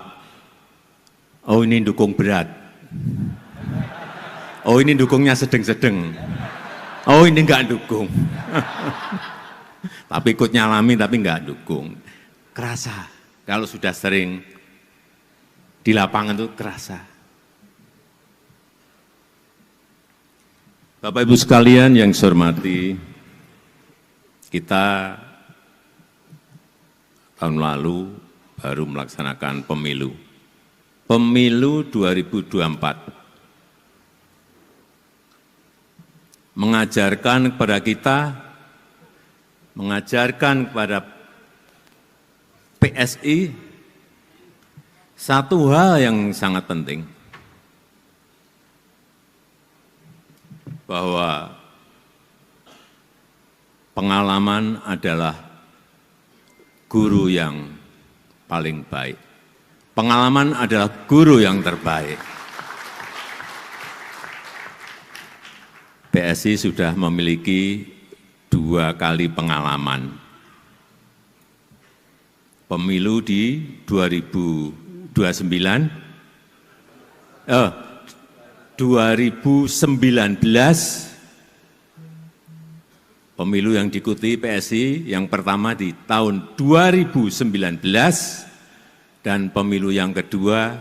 Oh ini dukung berat. Oh ini dukungnya sedeng-sedeng. Oh ini enggak dukung. Tapi ikut nyalami tapi enggak dukung. Kerasa. Kalau sudah sering di lapangan itu kerasa. Bapak Ibu sekalian yang saya hormati, kita tahun lalu baru melaksanakan pemilu. Pemilu 2024 mengajarkan kepada kita, mengajarkan kepada PSI satu hal yang sangat penting, bahwa pengalaman adalah guru yang paling baik. Pengalaman adalah guru yang terbaik. PSI sudah memiliki 2 kali pengalaman. Pemilu di 2019, pemilu yang diikuti PSI yang pertama di tahun 2019 dan pemilu yang kedua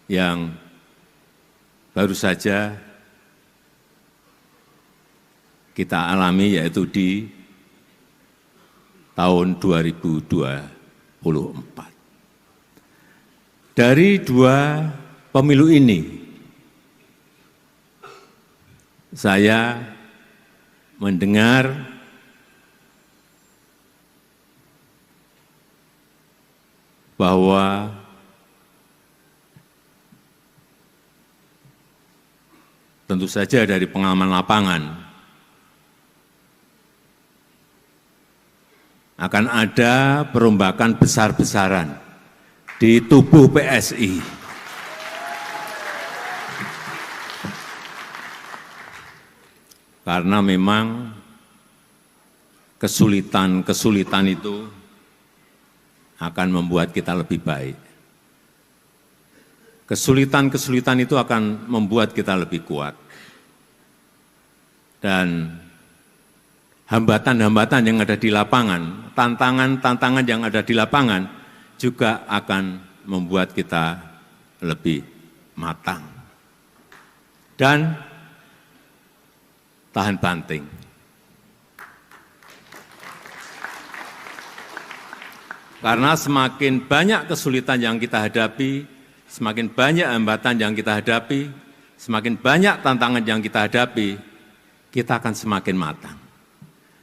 yang baru saja kita alami yaitu di tahun 2024. Dari 2 pemilu ini saya mendengar bahwa tentu saja dari pengalaman lapangan akan ada perombakan besar-besaran di tubuh PSI. Karena memang kesulitan-kesulitan itu akan membuat kita lebih baik. Kesulitan-kesulitan itu akan membuat kita lebih kuat. Dan hambatan-hambatan yang ada di lapangan, tantangan-tantangan yang ada di lapangan juga akan membuat kita lebih matang. Dan tahan banting. Karena semakin banyak kesulitan yang kita hadapi, semakin banyak hambatan yang kita hadapi, semakin banyak tantangan yang kita hadapi, kita akan semakin matang.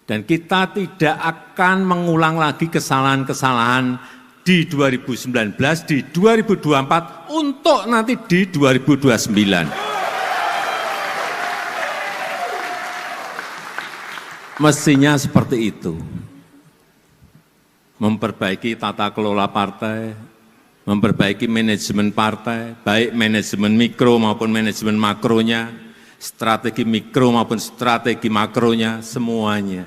Dan kita tidak akan mengulang lagi kesalahan-kesalahan di 2019, di 2024, untuk nanti di 2029. Mestinya seperti itu. Memperbaiki tata kelola partai, memperbaiki manajemen partai, baik manajemen mikro maupun manajemen makronya, strategi mikro maupun strategi makronya, semuanya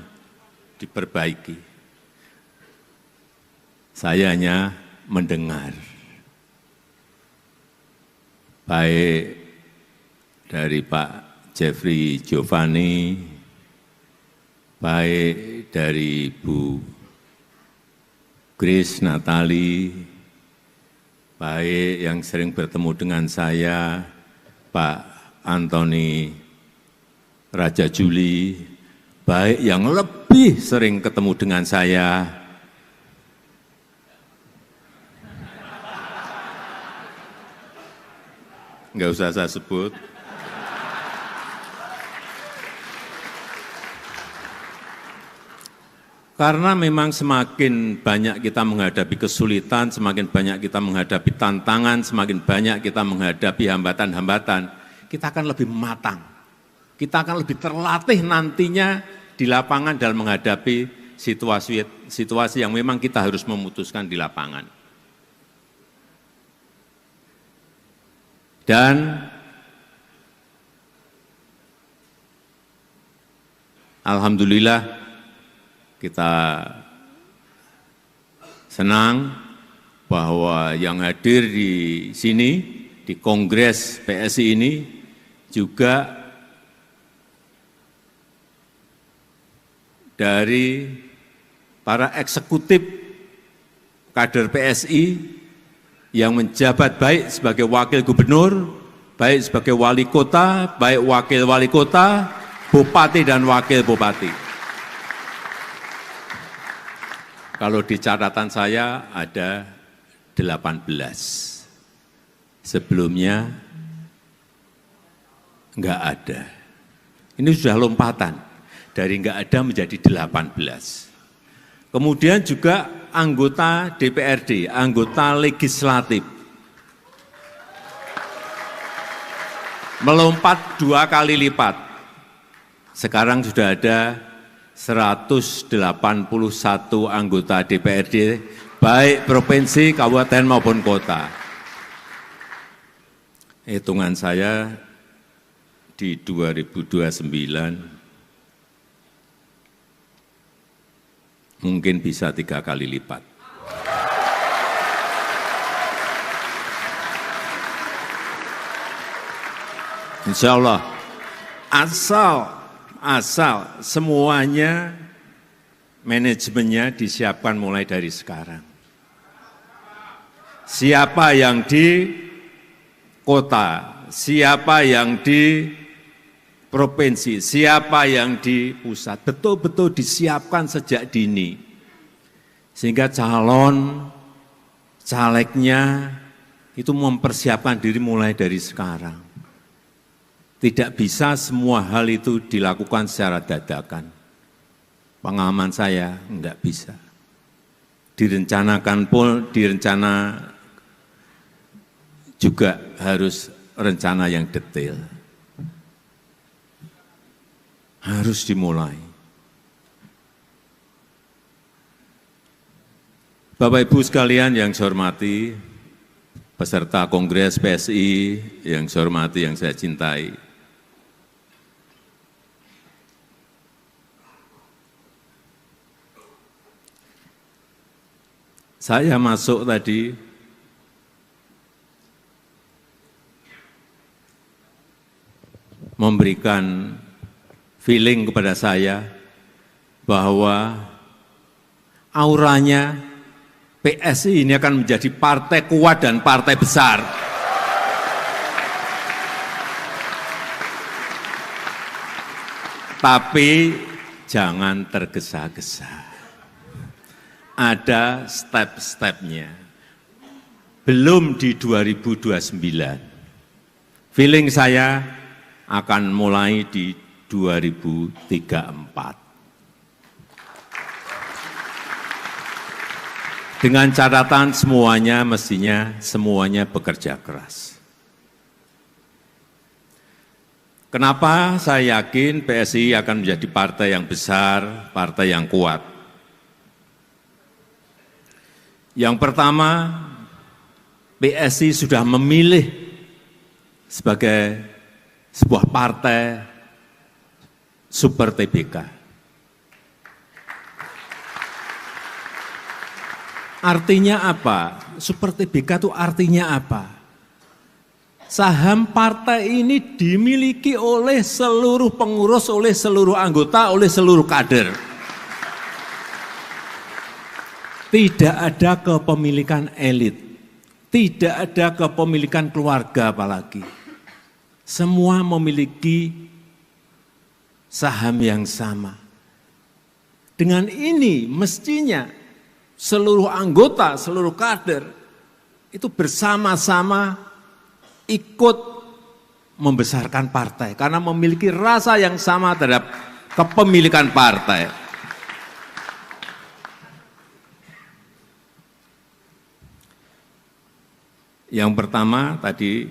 diperbaiki. Saya hanya mendengar, baik dari Pak Jeffrey Giovanni, baik dari Bu Grace Natali, baik yang sering bertemu dengan saya, Pak Antoni Raja Juli, baik yang lebih sering ketemu dengan saya, nggak usah saya sebut, karena memang semakin banyak kita menghadapi kesulitan, semakin banyak kita menghadapi tantangan, semakin banyak kita menghadapi hambatan-hambatan, kita akan lebih matang. Kita akan lebih terlatih nantinya di lapangan dalam menghadapi situasi yang memang kita harus memutuskan di lapangan. Dan alhamdulillah, kita senang bahwa yang hadir di sini, di Kongres PSI ini, juga dari para eksekutif kader PSI yang menjabat baik sebagai wakil gubernur, baik sebagai wali kota, baik wakil wali kota, bupati dan wakil bupati. Kalau di catatan saya ada 18. Sebelumnya enggak ada. Ini sudah lompatan dari enggak ada menjadi 18. Kemudian juga anggota DPRD, anggota legislatif. Melompat 2 kali lipat. Sekarang sudah ada 181 anggota DPRD, baik provinsi, kabupaten maupun kota. Hitungan saya di 2029 mungkin bisa 3 kali lipat. Insya Allah, asal semuanya manajemennya disiapkan mulai dari sekarang. Siapa yang di kota, siapa yang di provinsi, siapa yang di pusat, betul-betul disiapkan sejak dini. Sehingga calon, calegnya itu mempersiapkan diri mulai dari sekarang. Tidak bisa semua hal itu dilakukan secara dadakan. Pengalaman saya enggak bisa. Direncanakan pun, direncana juga harus rencana yang detail. Harus dimulai. Bapak Ibu sekalian yang saya hormati, peserta Kongres PSI yang saya hormati, yang saya cintai, saya masuk tadi memberikan feeling kepada saya bahwa auranya PSI ini akan menjadi partai kuat dan partai besar. Tapi jangan tergesa-gesa. Ada step-stepnya. Belum di 2029. Feeling saya akan mulai di 2034. Dengan catatan semuanya bekerja keras. Kenapa saya yakin PSI akan menjadi partai yang besar, partai yang kuat? Yang pertama, PSI sudah memilih sebagai sebuah partai super TBK. Artinya apa? Super TBK itu artinya apa? Saham partai ini dimiliki oleh seluruh pengurus, oleh seluruh anggota, oleh seluruh kader. Tidak ada kepemilikan elit, tidak ada kepemilikan keluarga apalagi. Semua memiliki saham yang sama. Dengan ini mestinya seluruh anggota, seluruh kader itu bersama-sama ikut membesarkan partai karena memiliki rasa yang sama terhadap kepemilikan partai. Yang pertama tadi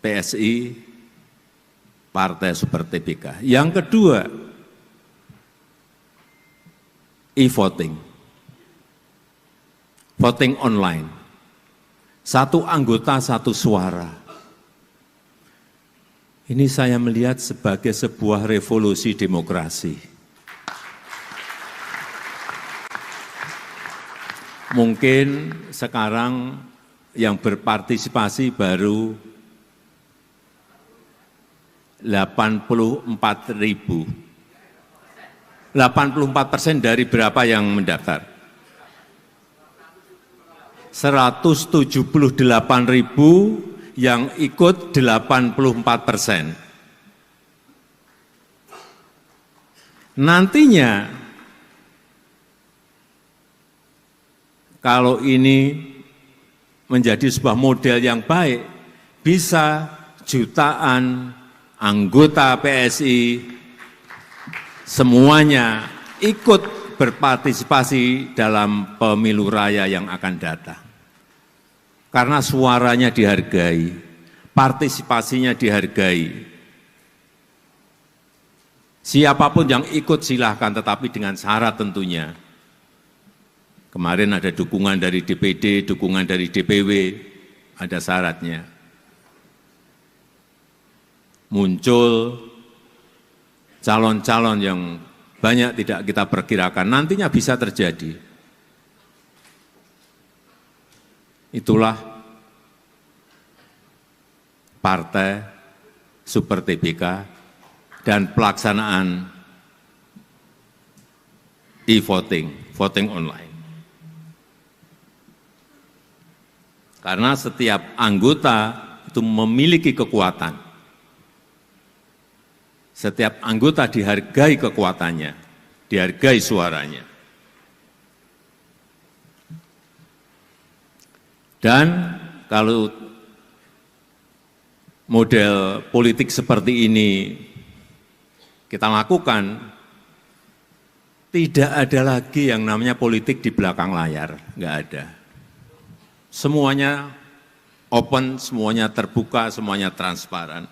PSI Partai Super TBK. Yang kedua e-voting. Voting online, satu anggota satu suara. Ini saya melihat sebagai sebuah revolusi demokrasi. Mungkin sekarang yang berpartisipasi baru 84.000. 84% dari berapa yang mendaftar? 178.000 yang ikut 84%. Nantinya kalau ini menjadi sebuah model yang baik, bisa jutaan anggota PSI semuanya ikut berpartisipasi dalam pemilu raya yang akan datang. Karena suaranya dihargai, partisipasinya dihargai. Siapapun yang ikut silahkan, tetapi dengan syarat tentunya. Kemarin ada dukungan dari DPD, dukungan dari DPW, ada syaratnya. Muncul calon-calon yang banyak tidak kita perkirakan, nantinya bisa terjadi. Itulah Partai Super TBK dan pelaksanaan e-voting, voting online. Karena setiap anggota itu memiliki kekuatan. Setiap anggota dihargai kekuatannya, dihargai suaranya. Dan kalau model politik seperti ini kita lakukan, tidak ada lagi yang namanya politik di belakang layar, nggak ada. Semuanya open, semuanya terbuka, semuanya transparan.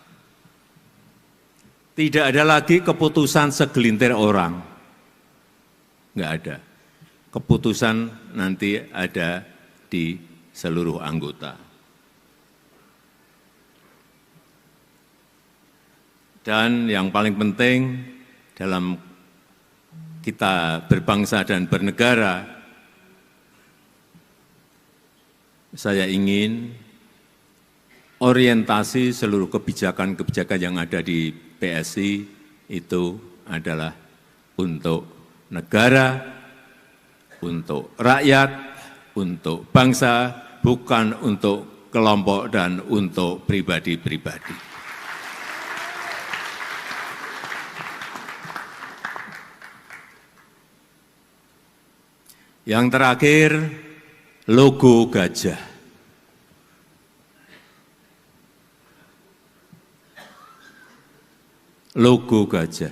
Tidak ada lagi keputusan segelintir orang, nggak ada. Keputusan nanti ada di seluruh anggota. Dan yang paling penting dalam kita berbangsa dan bernegara, saya ingin orientasi seluruh kebijakan-kebijakan yang ada di PSI itu adalah untuk negara, untuk rakyat, untuk bangsa, bukan untuk kelompok dan untuk pribadi-pribadi. Yang terakhir, logo gajah. Logo gajah.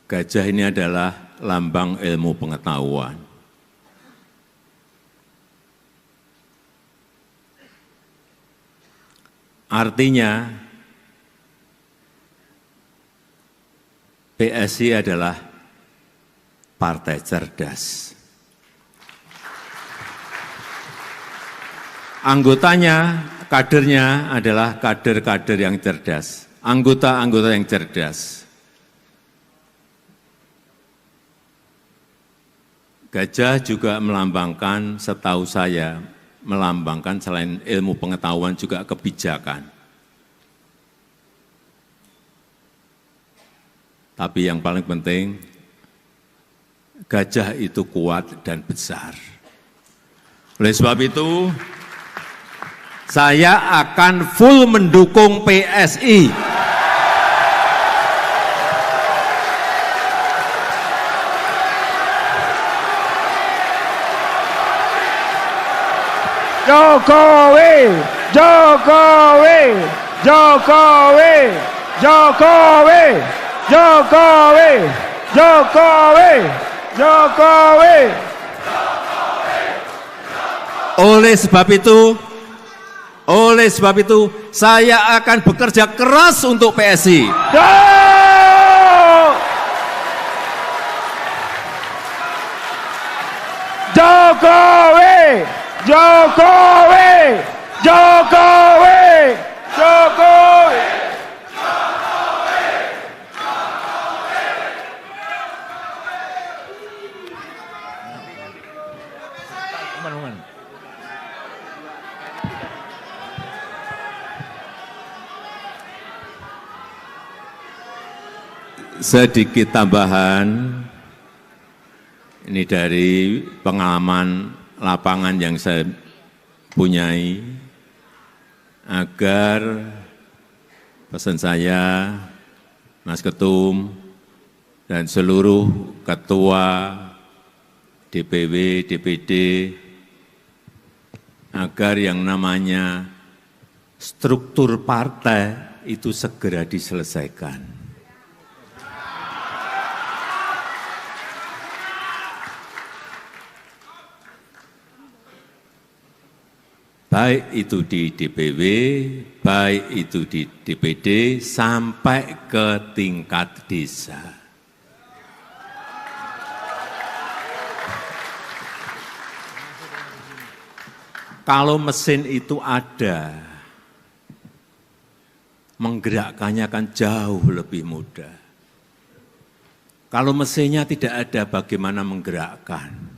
Gajah ini adalah lambang ilmu pengetahuan. Artinya, PSI adalah partai cerdas. Anggotanya, kadernya adalah kader-kader yang cerdas, anggota-anggota yang cerdas. Gajah juga melambangkan, setahu saya, melambangkan selain ilmu pengetahuan juga kebijakan. Tapi yang paling penting, gajah itu kuat dan besar. Oleh sebab itu, saya akan full mendukung PSI. Jokowi, Jokowi, Jokowi, Jokowi, Jokowi, Jokowi, Jokowi. Oleh sebab itu, saya akan bekerja keras untuk PSI. Jokowi, Jokowi, Jokowi, Jokowi. Sedikit tambahan, ini dari pengalaman lapangan yang saya punyai, agar pesan saya, Mas Ketum, dan seluruh ketua DPW, DPD, agar yang namanya struktur partai itu segera diselesaikan. Baik itu di DPW, baik itu di DPD, sampai ke tingkat desa. Kalau mesin itu ada, menggerakkannya akan jauh lebih mudah. Kalau mesinnya tidak ada, bagaimana menggerakkan?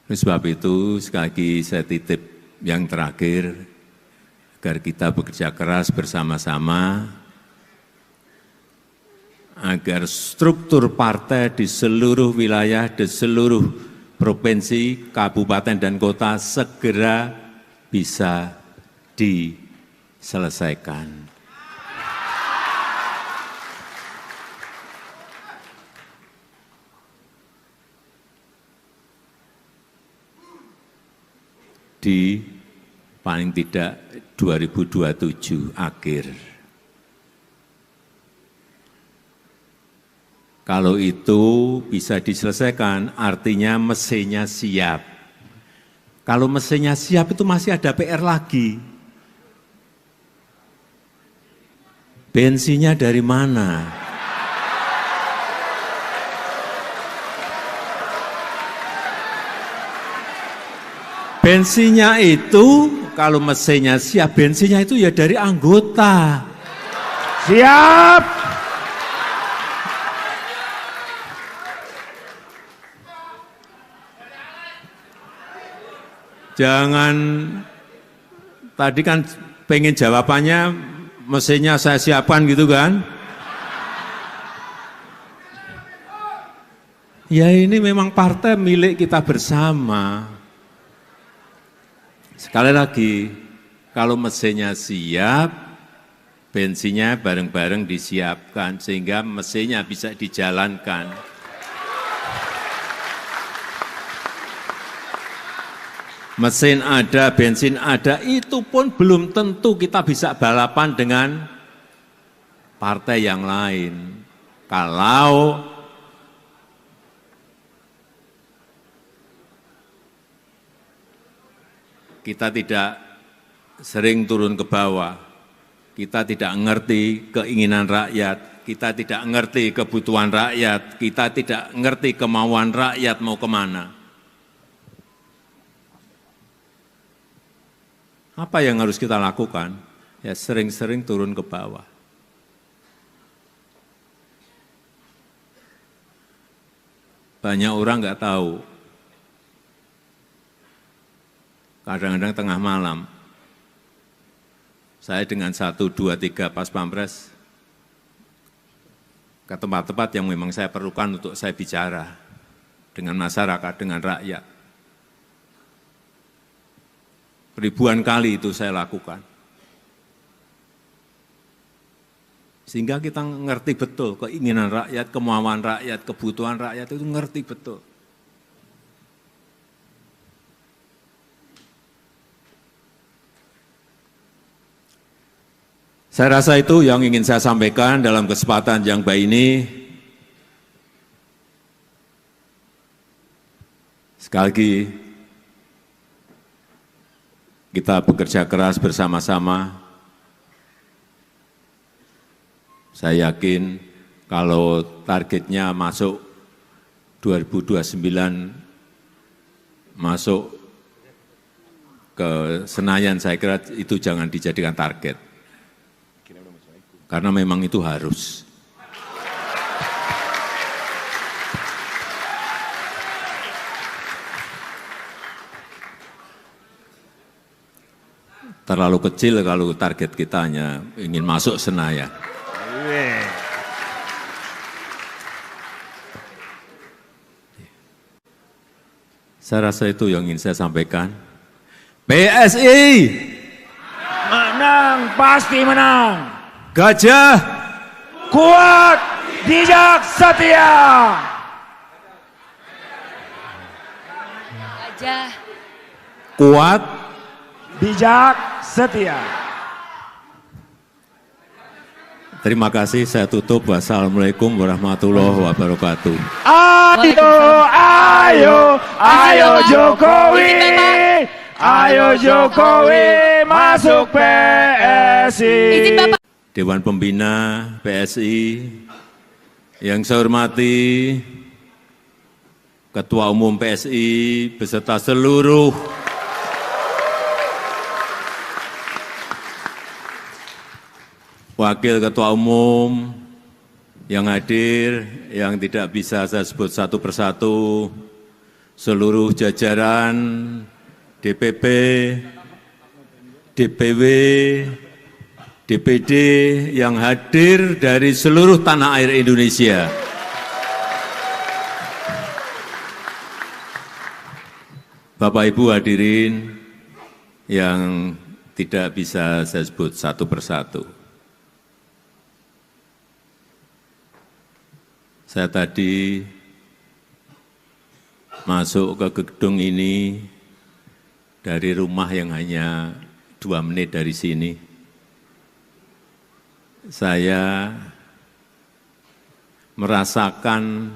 Oleh sebab itu, sekali lagi saya titip yang terakhir, agar kita bekerja keras bersama-sama, agar struktur partai di seluruh wilayah, di seluruh provinsi, kabupaten, dan kota segera bisa diselesaikan. Di paling tidak 2027 akhir. Kalau itu bisa diselesaikan, artinya mesinnya siap. Kalau mesinnya siap itu masih ada PR lagi. Bensinnya dari mana? Bensinnya itu, kalau mesinnya siap, bensinnya itu ya dari anggota. Siap. Jangan, tadi kan pengen jawabannya, mesinnya saya siapkan gitu kan. Ya ini memang partai milik kita bersama. Sekali lagi, kalau mesinnya siap, bensinnya bareng-bareng disiapkan, sehingga mesinnya bisa dijalankan. mesin ada, bensin ada, itu pun belum tentu kita bisa balapan dengan partai yang lain. Kalau kita tidak sering turun ke bawah, kita tidak ngerti keinginan rakyat, kita tidak ngerti kebutuhan rakyat, kita tidak ngerti kemauan rakyat mau kemana. Apa yang harus kita lakukan? Ya sering-sering turun ke bawah. Banyak orang nggak tahu. Kadang-kadang tengah malam, saya dengan 1, 2, 3 pas pampres ke tempat-tempat yang memang saya perlukan untuk saya bicara dengan masyarakat, dengan rakyat. Ribuan kali itu saya lakukan. Sehingga kita ngerti betul keinginan rakyat, kemauan rakyat, kebutuhan rakyat itu ngerti betul. Saya rasa itu yang ingin saya sampaikan dalam kesempatan yang baik ini. Sekali lagi, kita bekerja keras bersama-sama. Saya yakin kalau targetnya masuk 2029, masuk ke Senayan, saya kira itu jangan dijadikan target. Karena memang itu harus. Terlalu kecil kalau target kita hanya ingin masuk Senayan. Saya rasa itu yang ingin saya sampaikan. PSI Menang, pasti menang. Gajah Kuat, bijak, setia. Gajah kuat, Bijak, setia. terima kasih, saya tutup. Wassalamualaikum warahmatullahi wabarakatuh. Ayo, ayo, ayo Jokowi. Ayo Jokowi masuk PSI. izin Bapak. Dewan Pembina PSI, yang saya hormati Ketua Umum PSI beserta seluruh Wakil Ketua Umum yang hadir, yang tidak bisa saya sebut satu persatu, seluruh jajaran DPP, DPW, DPD yang hadir dari seluruh tanah air Indonesia. Bapak Ibu hadirin yang tidak bisa saya sebut satu persatu. Saya tadi masuk ke gedung ini dari rumah yang hanya 2 menit dari sini. Saya merasakan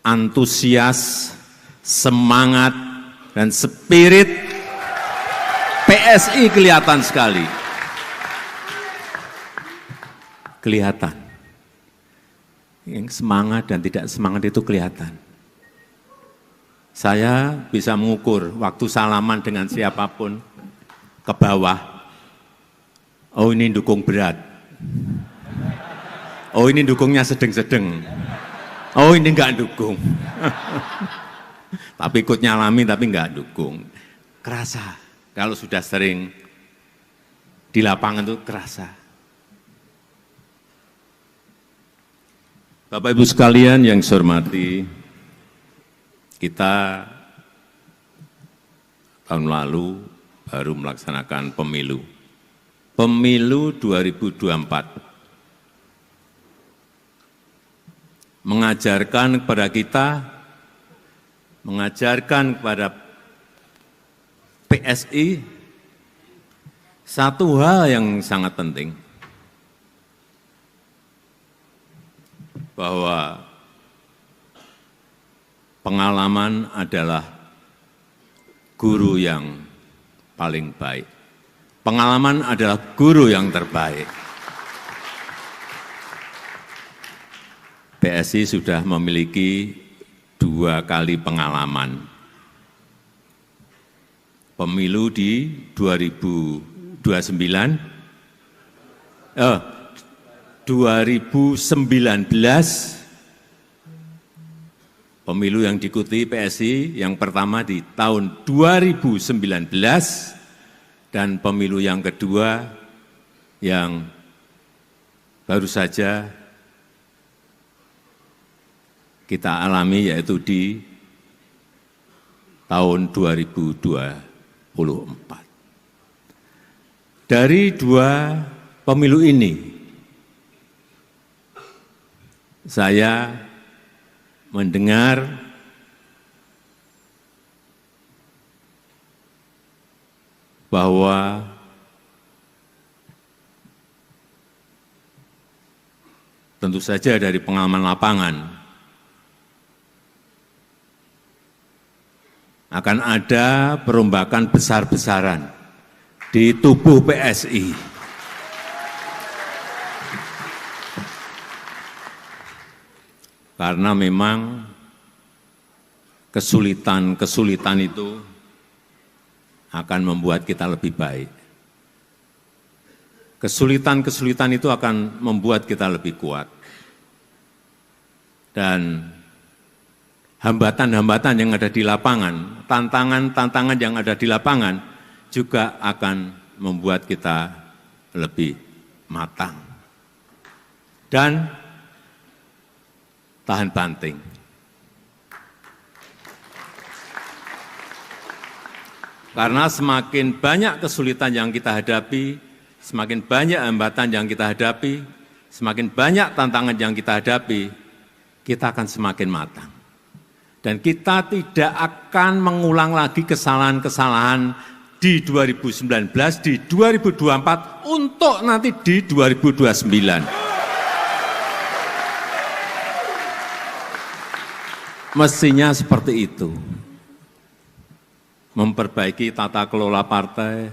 antusias, semangat, dan spirit PSI kelihatan sekali. Kelihatan. Yang semangat dan tidak semangat itu kelihatan. Saya bisa mengukur waktu salaman dengan siapapun ke bawah. Oh ini dukung berat. Oh ini dukungnya sedeng-sedeng. Oh ini enggak dukung. Tapi ikut nyalami tapi enggak dukung. Kerasa. Kalau sudah sering di lapangan itu kerasa. Bapak Ibu sekalian yang saya hormati, kita tahun lalu baru melaksanakan pemilu. Pemilu 2024 mengajarkan kepada kita, mengajarkan kepada PSI, satu hal yang sangat penting, bahwa pengalaman adalah guru yang paling baik. Pengalaman adalah guru yang terbaik. PSI sudah memiliki 2 kali pengalaman. Pemilu di 2019, pemilu yang diikuti PSI yang pertama di tahun 2019, dan pemilu yang kedua yang baru saja kita alami, yaitu di tahun 2024. Dari 2 pemilu ini, saya mendengar bahwa tentu saja dari pengalaman lapangan akan ada perombakan besar-besaran di tubuh PSI. Karena memang kesulitan-kesulitan itu akan membuat kita lebih baik. Kesulitan-kesulitan itu akan membuat kita lebih kuat. Dan hambatan-hambatan yang ada di lapangan, tantangan-tantangan yang ada di lapangan juga akan membuat kita lebih matang dan tahan banting. Karena semakin banyak kesulitan yang kita hadapi, semakin banyak hambatan yang kita hadapi, semakin banyak tantangan yang kita hadapi, kita akan semakin matang. Dan kita tidak akan mengulang lagi kesalahan-kesalahan di 2019, di 2024, untuk nanti di 2029. Mestinya seperti itu. Memperbaiki tata kelola partai,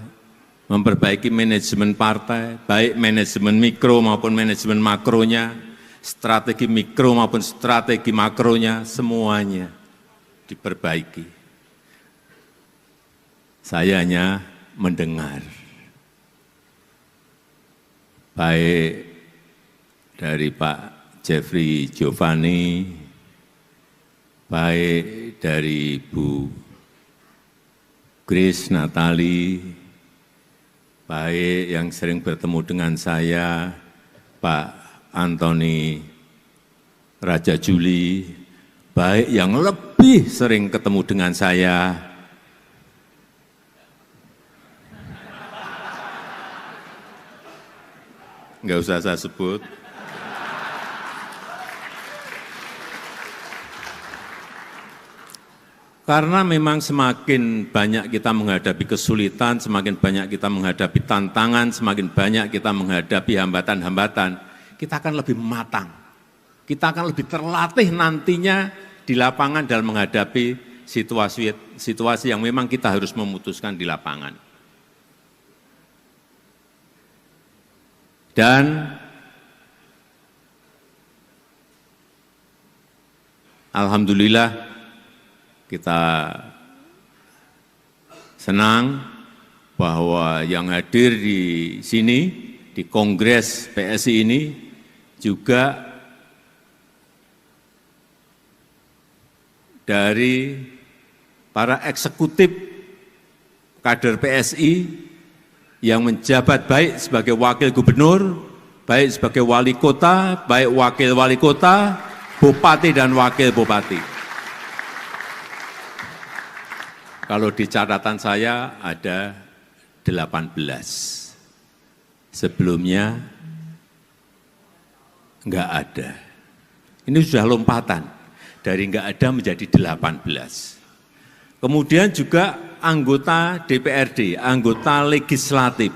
memperbaiki manajemen partai, baik manajemen mikro maupun manajemen makronya, strategi mikro maupun strategi makronya, semuanya diperbaiki. Saya hanya mendengar, baik dari Pak Jeffrey Giovanni, baik dari Bu Grace Natali, baik yang sering bertemu dengan saya, Pak Antoni Raja Juli, baik yang lebih sering ketemu dengan saya, enggak usah saya sebut, karena memang semakin banyak kita menghadapi kesulitan, semakin banyak kita menghadapi tantangan, semakin banyak kita menghadapi hambatan-hambatan, kita akan lebih matang. Kita akan lebih terlatih nantinya di lapangan dalam menghadapi situasi yang memang kita harus memutuskan di lapangan. Dan alhamdulillah, kita senang bahwa yang hadir di sini, di Kongres PSI ini, juga dari para eksekutif kader PSI yang menjabat baik sebagai wakil gubernur, baik sebagai wali kota, baik wakil wali kota, bupati dan wakil bupati. Kalau di catatan saya ada 18. Sebelumnya enggak ada. Ini sudah lompatan. Dari enggak ada menjadi 18. Kemudian juga anggota DPRD, anggota legislatif,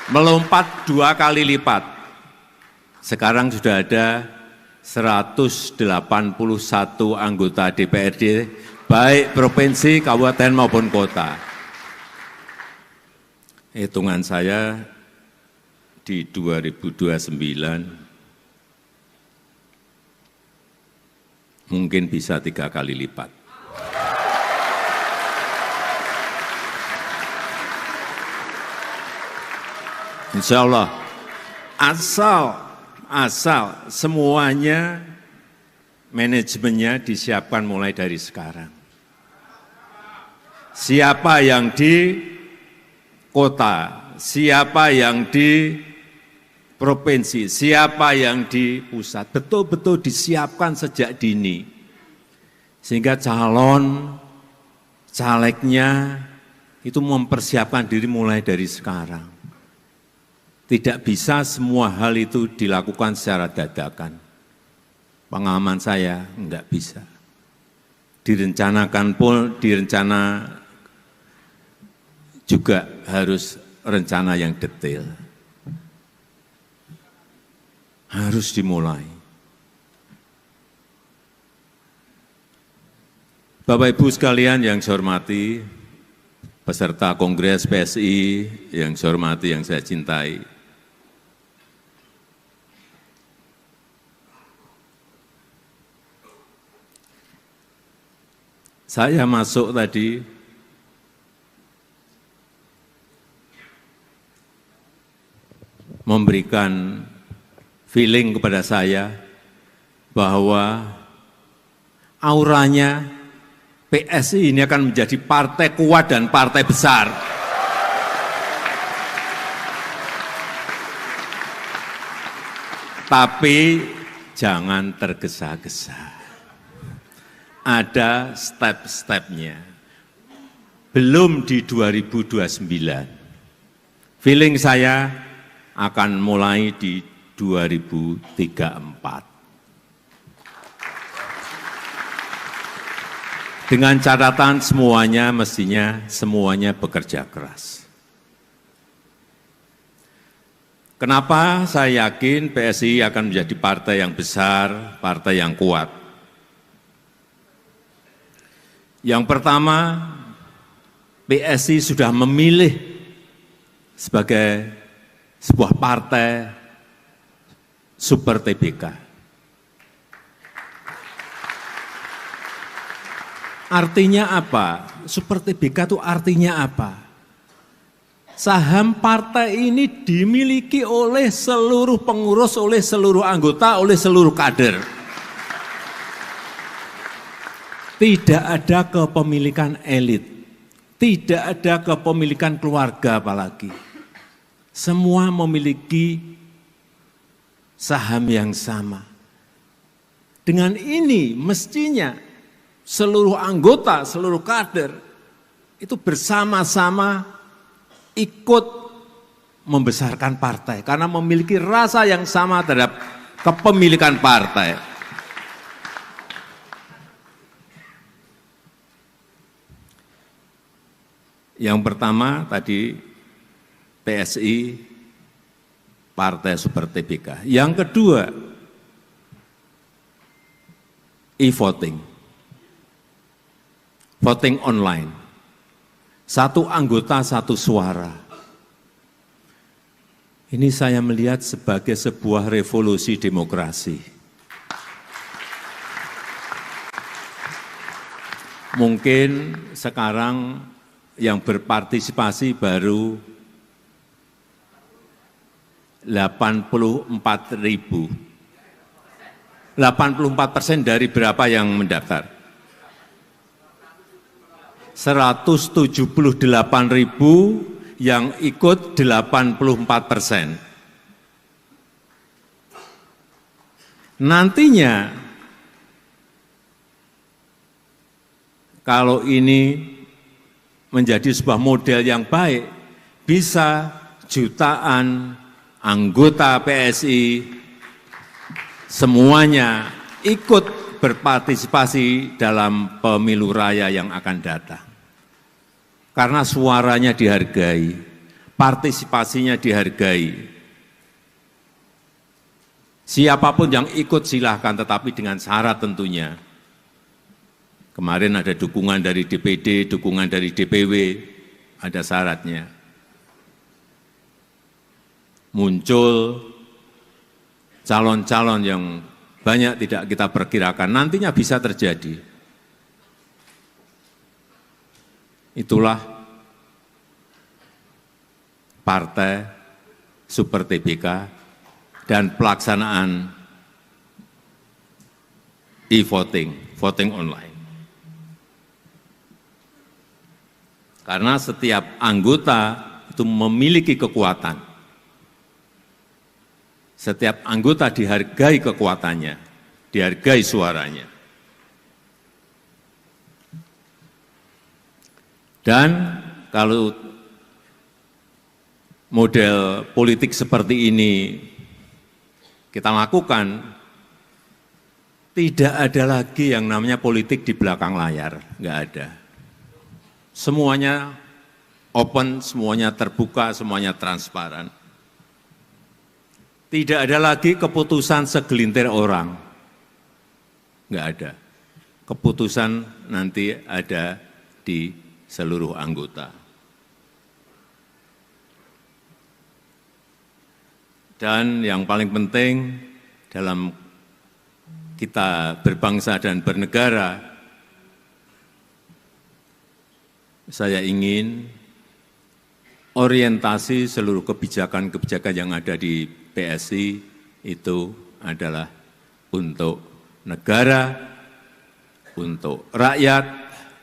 melompat 2 kali lipat. Sekarang sudah ada 181 anggota DPRD, baik provinsi, kabupaten maupun kota. Hitungan saya di 2029 mungkin bisa 3 kali lipat. Insya Allah, asal semuanya manajemennya disiapkan mulai dari sekarang. Siapa yang di kota, siapa yang di provinsi, siapa yang di pusat, betul-betul disiapkan sejak dini. Sehingga calon, calegnya itu mempersiapkan diri mulai dari sekarang. Tidak bisa semua hal itu dilakukan secara dadakan. Pengalaman saya enggak bisa. Direncanakan pun, direncana juga harus rencana yang detail. Harus dimulai. Bapak Ibu sekalian yang saya hormati, peserta Kongres PSI yang saya hormati, yang saya cintai, saya masuk tadi memberikan feeling kepada saya bahwa auranya PSI ini akan menjadi partai kuat dan partai besar. Tapi jangan tergesa-gesa. Ada step-stepnya. Belum di 2029. Feeling saya akan mulai di 2034. Dengan catatan semuanya mestinya semuanya bekerja keras. Kenapa saya yakin PSI akan menjadi partai yang besar, partai yang kuat? Yang pertama, PSI sudah memilih sebagai sebuah partai super TBK. Artinya apa? Super TBK itu artinya apa? Saham partai ini dimiliki oleh seluruh pengurus, oleh seluruh anggota, oleh seluruh kader. Tidak ada kepemilikan elit, tidak ada kepemilikan keluarga apalagi. Semua memiliki saham yang sama. Dengan ini mestinya seluruh anggota, seluruh kader itu bersama-sama ikut membesarkan partai karena memiliki rasa yang sama terhadap kepemilikan partai. Yang pertama tadi PSI Partai Super TBK. Yang kedua e-voting. Voting online. Satu anggota, satu suara. Ini saya melihat sebagai sebuah revolusi demokrasi. Mungkin sekarang yang berpartisipasi baru 84.000. 84% dari berapa yang mendaftar? 178.000 yang ikut 84%. Nantinya kalau ini menjadi sebuah model yang baik, bisa jutaan anggota PSI semuanya ikut berpartisipasi dalam pemilu raya yang akan datang. Karena suaranya dihargai, partisipasinya dihargai. Siapapun yang ikut silahkan, tetapi dengan syarat tentunya. Kemarin ada dukungan dari DPD, dukungan dari DPW, ada syaratnya. Muncul calon-calon yang banyak tidak kita perkirakan, nantinya bisa terjadi. Itulah partai Super TBK dan pelaksanaan e-voting, voting online. Karena setiap anggota itu memiliki kekuatan. Setiap anggota dihargai kekuatannya, dihargai suaranya. Dan kalau model politik seperti ini kita lakukan, tidak ada lagi yang namanya politik di belakang layar, nggak ada. Semuanya open, semuanya terbuka, semuanya transparan. Tidak ada lagi keputusan segelintir orang, nggak ada. Keputusan nanti ada di seluruh anggota. Dan yang paling penting dalam kita berbangsa dan bernegara, saya ingin orientasi seluruh kebijakan-kebijakan yang ada di PSI itu adalah untuk negara, untuk rakyat,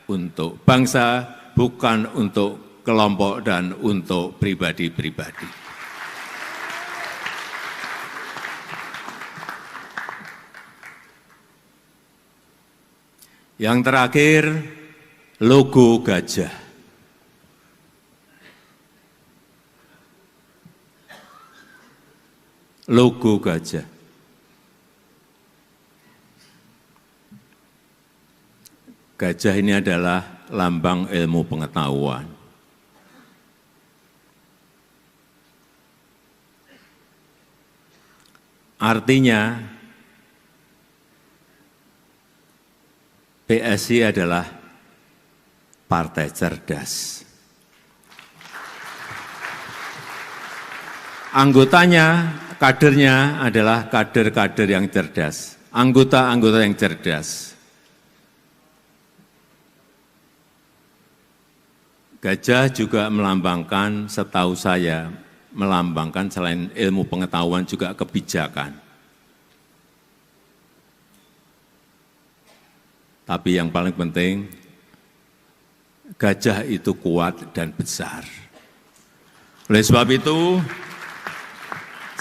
untuk bangsa, bukan untuk kelompok dan untuk pribadi-pribadi. Yang terakhir, logo gajah. Logo gajah. Gajah ini adalah lambang ilmu pengetahuan. Artinya, PSI adalah partai cerdas. Anggotanya, kadernya adalah kader-kader yang cerdas, anggota-anggota yang cerdas. Gajah juga melambangkan, setahu saya, melambangkan selain ilmu pengetahuan juga kebijakan. Tapi yang paling penting, gajah itu kuat dan besar. Oleh sebab itu,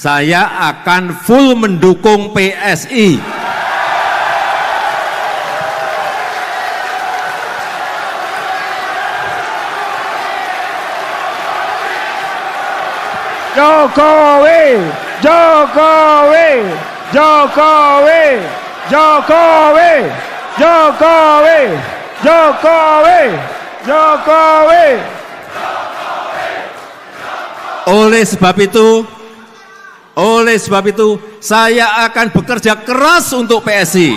saya akan full mendukung PSI. Jokowi, Jokowi, Jokowi, Jokowi, Jokowi, Jokowi, Jokowi. Oleh sebab itu, saya akan bekerja keras untuk PSI.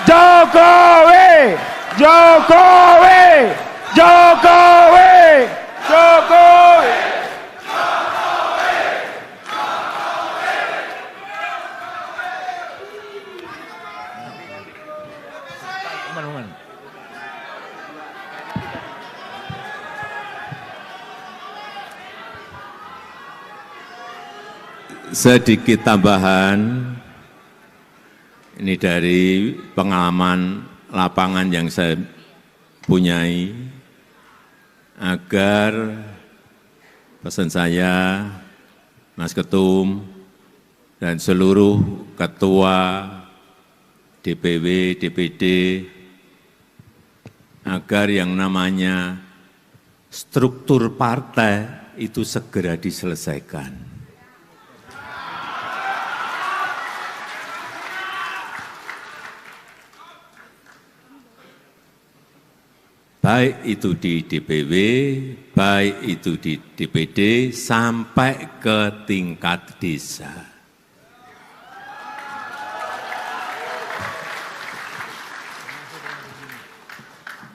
Jokowi, Jokowi, Jokowi, Jokowi. Sedikit tambahan, ini dari pengalaman lapangan yang saya punyai, agar pesan saya, Mas Ketum, dan seluruh ketua DPW, DPD, agar yang namanya struktur partai itu segera diselesaikan. baik itu di DPW, baik itu di DPD, sampai ke tingkat desa.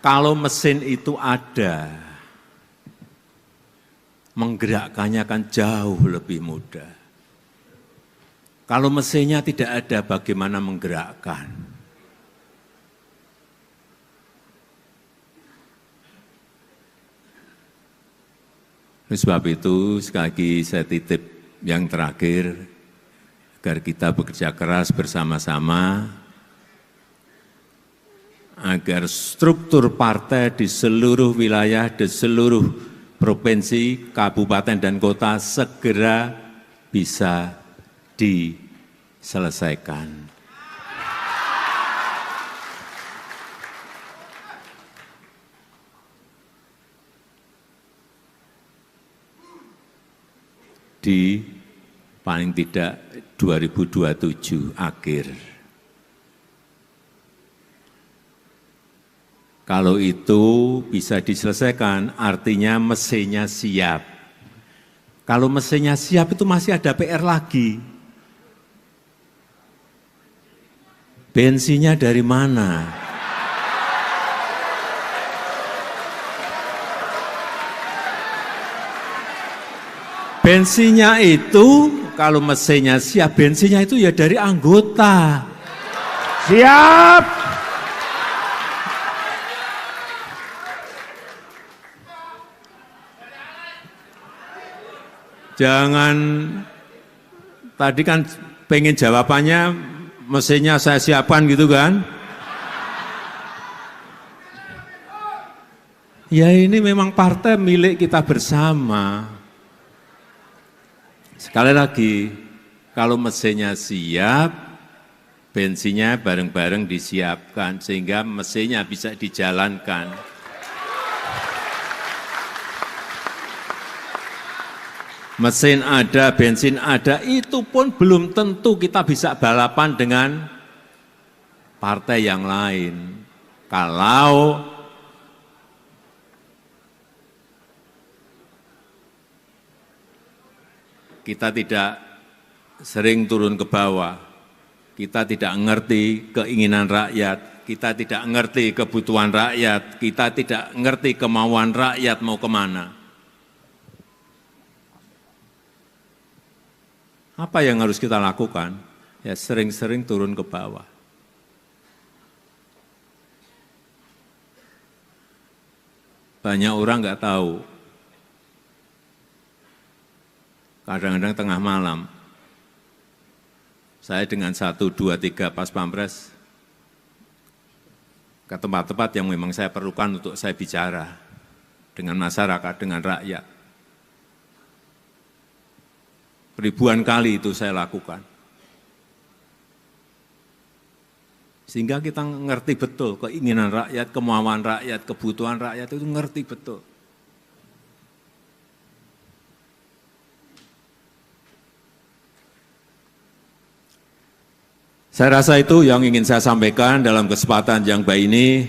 Kalau mesin itu ada, menggerakkannya akan jauh lebih mudah. Kalau mesinnya tidak ada, bagaimana menggerakkan? Oleh sebab itu, sekali lagi saya titip yang terakhir, agar kita bekerja keras bersama-sama, agar struktur partai di seluruh wilayah, di seluruh provinsi, kabupaten, dan kota segera bisa diselesaikan. Di paling tidak 2027 akhir. Kalau itu bisa diselesaikan, artinya mesinnya siap. Kalau mesinnya siap itu masih ada PR lagi. Bensinnya dari mana? Bensinnya itu, kalau mesinnya siap, bensinnya itu ya dari anggota. Siap. Jangan, tadi kan pengen jawabannya, mesinnya saya siapkan gitu kan. Ya ini memang partai milik kita bersama. Sekali lagi, kalau mesinnya siap, bensinnya bareng-bareng disiapkan, sehingga mesinnya bisa dijalankan. Mesin ada, bensin ada, itu pun belum tentu kita bisa balapan dengan partai yang lain. Kalau kita tidak sering turun ke bawah, kita tidak mengerti keinginan rakyat, kita tidak mengerti kebutuhan rakyat, kita tidak mengerti kemauan rakyat mau kemana. Apa yang harus kita lakukan? Ya sering-sering turun ke bawah. Banyak orang nggak tahu. Kadang-kadang tengah malam, saya dengan 1, 2, 3 pas pampres ke tempat-tempat yang memang saya perlukan untuk saya bicara dengan masyarakat, dengan rakyat. Ribuan kali itu saya lakukan. Sehingga kita ngerti betul keinginan rakyat, kemauan rakyat, kebutuhan rakyat itu ngerti betul. Saya rasa itu yang ingin saya sampaikan dalam kesempatan yang baik ini.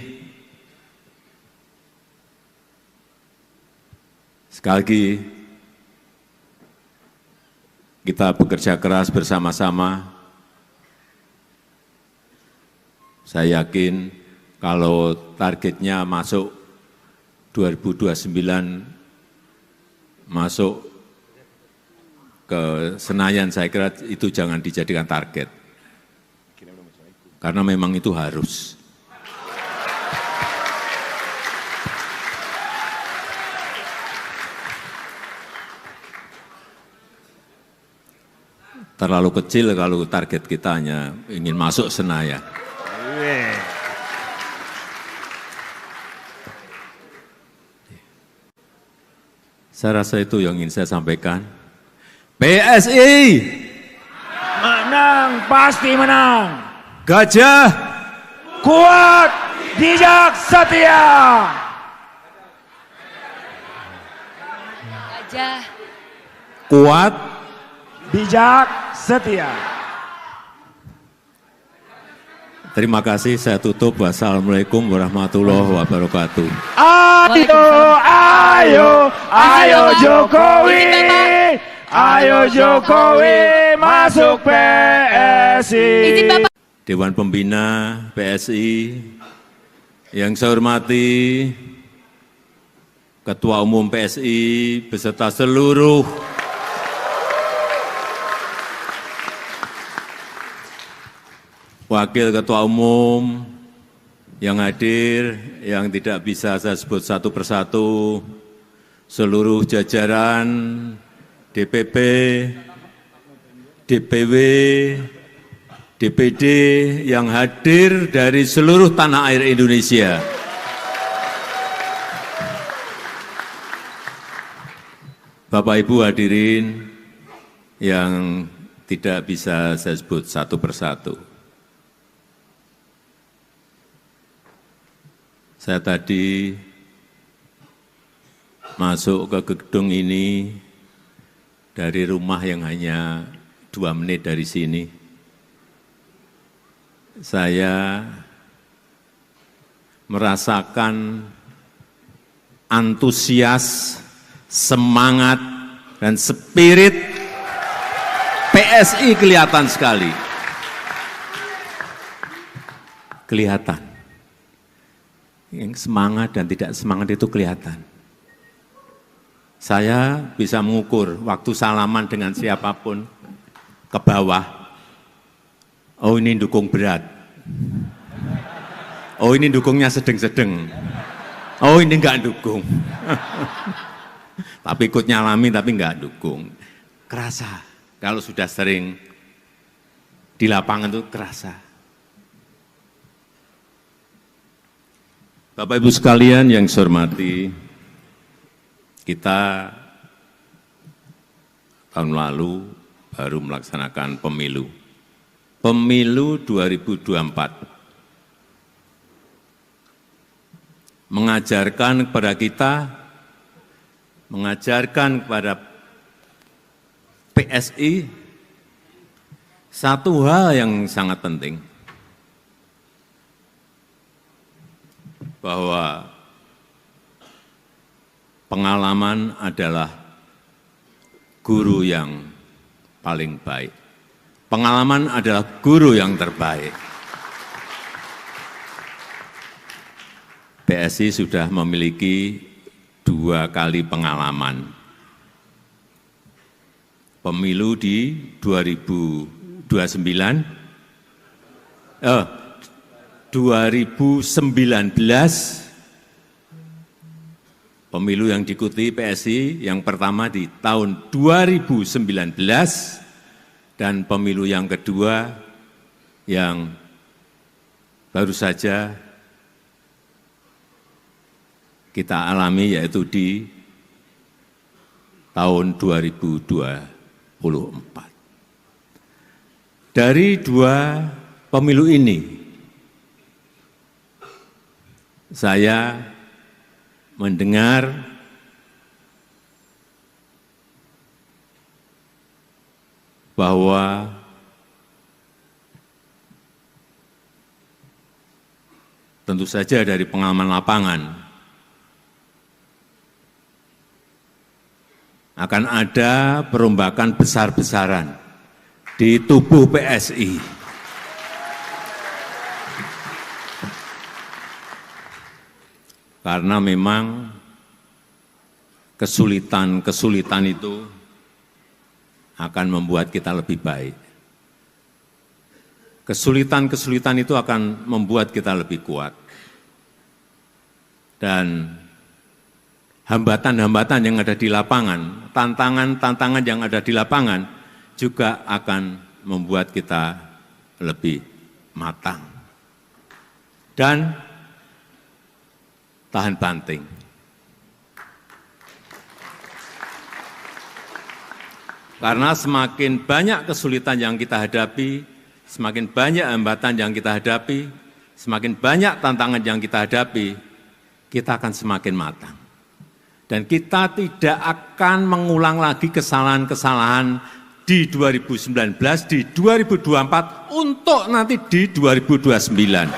Sekali lagi, kita bekerja keras bersama-sama. Saya yakin kalau targetnya masuk 2029, masuk ke Senayan, saya kira itu jangan dijadikan target. Karena memang itu harus. Terlalu kecil kalau target kita hanya ingin masuk Senayan. Saya rasa itu yang ingin saya sampaikan. PSI menang, pasti menang. Gajah kuat, bijak, setia. Gajah kuat, bijak, setia. Terima kasih, saya tutup. Wassalamualaikum warahmatullahi wabarakatuh. Ayo Jokowi, ayo Jokowi masuk PSI. Dewan Pembina PSI, yang saya hormati Ketua Umum PSI beserta seluruh Wakil Ketua Umum yang hadir, yang tidak bisa saya sebut satu persatu, seluruh jajaran DPP, DPW, DPD yang hadir dari seluruh tanah air Indonesia. Bapak Ibu hadirin yang tidak bisa saya sebut satu persatu. Saya tadi masuk ke gedung ini dari rumah yang hanya 2 menit dari sini. Saya merasakan antusias, semangat, dan spirit PSI kelihatan sekali. Kelihatan. Yang semangat dan tidak semangat itu kelihatan. Saya bisa mengukur waktu salaman dengan siapapun ke bawah. Oh ini dukung berat. Oh ini dukungnya sedeng-sedeng. Oh ini enggak dukung. Tapi ikut nyalami tapi enggak dukung. Kerasa. Kalau sudah sering di lapangan itu kerasa. Bapak Ibu sekalian yang saya hormati, kita tahun lalu baru melaksanakan pemilu. Pemilu 2024 mengajarkan kepada kita, mengajarkan kepada PSI satu hal yang sangat penting, bahwa pengalaman adalah guru yang paling baik. Pengalaman adalah guru yang terbaik. PSI sudah memiliki 2 kali pengalaman. Pemilu di 2019, pemilu yang diikuti PSI yang pertama di tahun 2019 dan pemilu yang kedua yang baru saja kita alami yaitu di tahun 2024. Dari 2 pemilu ini saya mendengar bahwa tentu saja dari pengalaman lapangan akan ada perombakan besar-besaran di tubuh PSI. Karena memang kesulitan-kesulitan itu akan membuat kita lebih baik. Kesulitan-kesulitan itu akan membuat kita lebih kuat. Dan hambatan-hambatan yang ada di lapangan, tantangan-tantangan yang ada di lapangan juga akan membuat kita lebih matang. Dan tahan banting. Karena semakin banyak kesulitan yang kita hadapi, semakin banyak hambatan yang kita hadapi, semakin banyak tantangan yang kita hadapi, kita akan semakin matang. Dan kita tidak akan mengulang lagi kesalahan-kesalahan di 2019, di 2024, untuk nanti di 2029.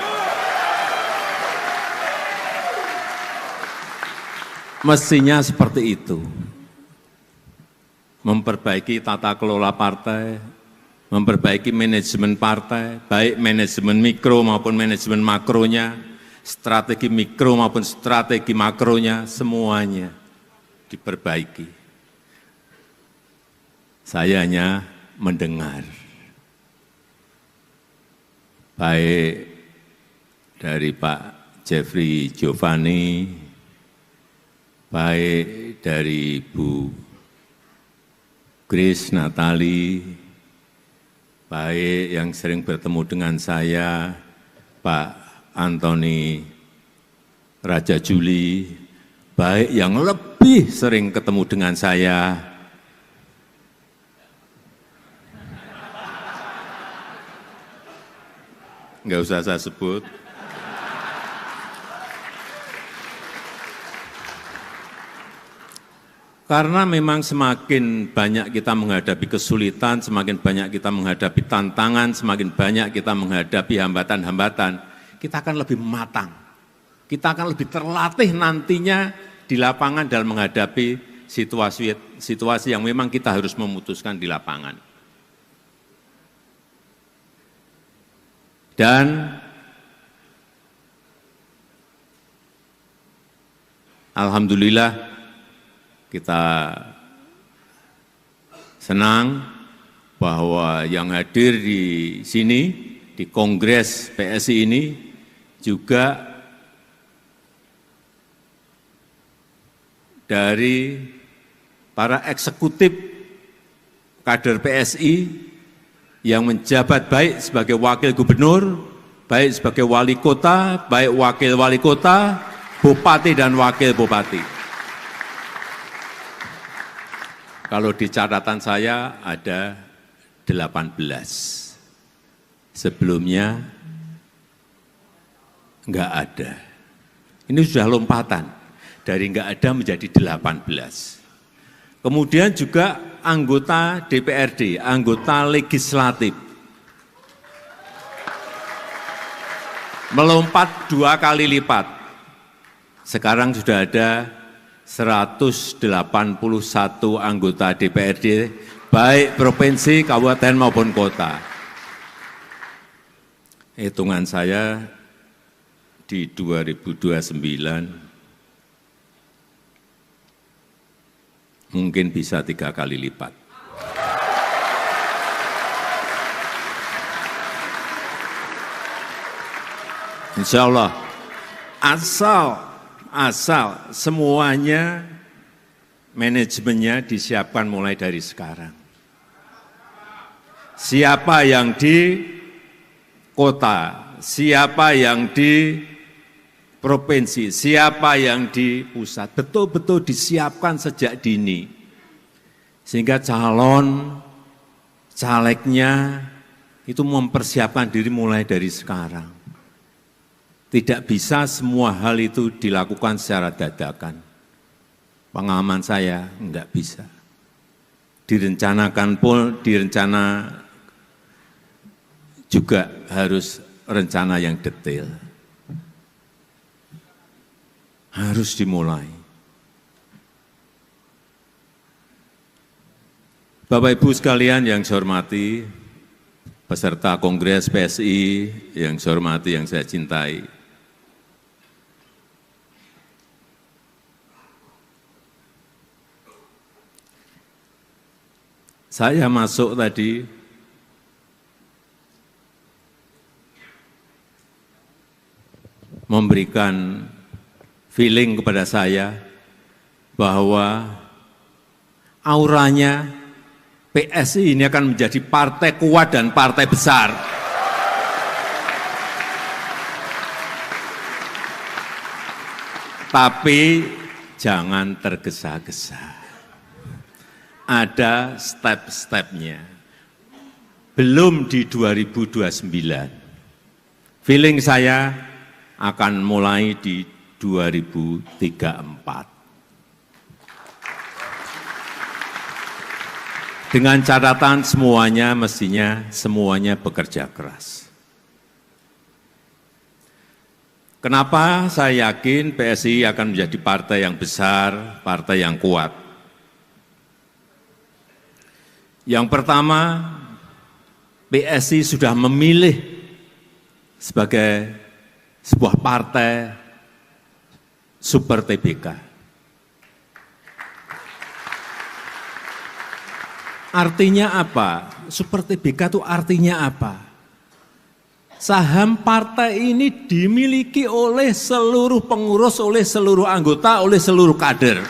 Mestinya seperti itu. Memperbaiki tata kelola partai, memperbaiki manajemen partai, baik manajemen mikro maupun manajemen makronya, strategi mikro maupun strategi makronya, semuanya diperbaiki. Saya hanya mendengar, baik dari Pak Jeffrey Giovanni, baik dari Bu Grace Natali, baik yang sering bertemu dengan saya, Pak Antoni Raja Juli, baik yang lebih sering ketemu dengan saya, nggak usah saya sebut. Karena memang semakin banyak kita menghadapi kesulitan, semakin banyak kita menghadapi tantangan, semakin banyak kita menghadapi hambatan-hambatan, kita akan lebih matang. Kita akan lebih terlatih nantinya di lapangan dalam menghadapi situasi yang memang kita harus memutuskan di lapangan. Dan alhamdulillah kita senang bahwa yang hadir di sini, di Kongres PSI ini, juga dari para eksekutif kader PSI yang menjabat baik sebagai wakil gubernur, baik sebagai wali kota, baik wakil wali kota, bupati dan wakil bupati. Kalau di catatan saya ada 18. Sebelumnya enggak ada. Ini sudah lompatan, dari enggak ada menjadi 18. Kemudian juga anggota DPRD, anggota legislatif. Melompat 2 kali lipat. Sekarang sudah ada 181 anggota DPRD, baik provinsi, kabupaten maupun kota. Hitungan saya di 2029 mungkin bisa 3 kali lipat. Insya Allah, asal semuanya manajemennya disiapkan mulai dari sekarang. Siapa yang di kota, siapa yang di provinsi, siapa yang di pusat, betul-betul disiapkan sejak dini. Sehingga calon, calegnya itu mempersiapkan diri mulai dari sekarang. Tidak bisa semua hal itu dilakukan secara dadakan. Pengalaman saya enggak bisa. Direncanakan pun, direncana juga harus rencana yang detail. Harus dimulai. Bapak Ibu sekalian yang saya hormati, peserta Kongres PSI yang saya hormati, yang saya cintai. Saya masuk tadi memberikan feeling kepada saya bahwa auranya PSI ini akan menjadi partai kuat dan partai besar. Tapi jangan tergesa-gesa. Ada step-stepnya. Belum di 2029. Feeling saya akan mulai di 2034. Dengan catatan semuanya bekerja keras. Kenapa saya yakin PSI akan menjadi partai yang besar, partai yang kuat? Yang pertama, PSI sudah memilih sebagai sebuah partai super TBK. Artinya apa? Super TBK itu artinya apa? Saham partai ini dimiliki oleh seluruh pengurus, oleh seluruh anggota, oleh seluruh kader.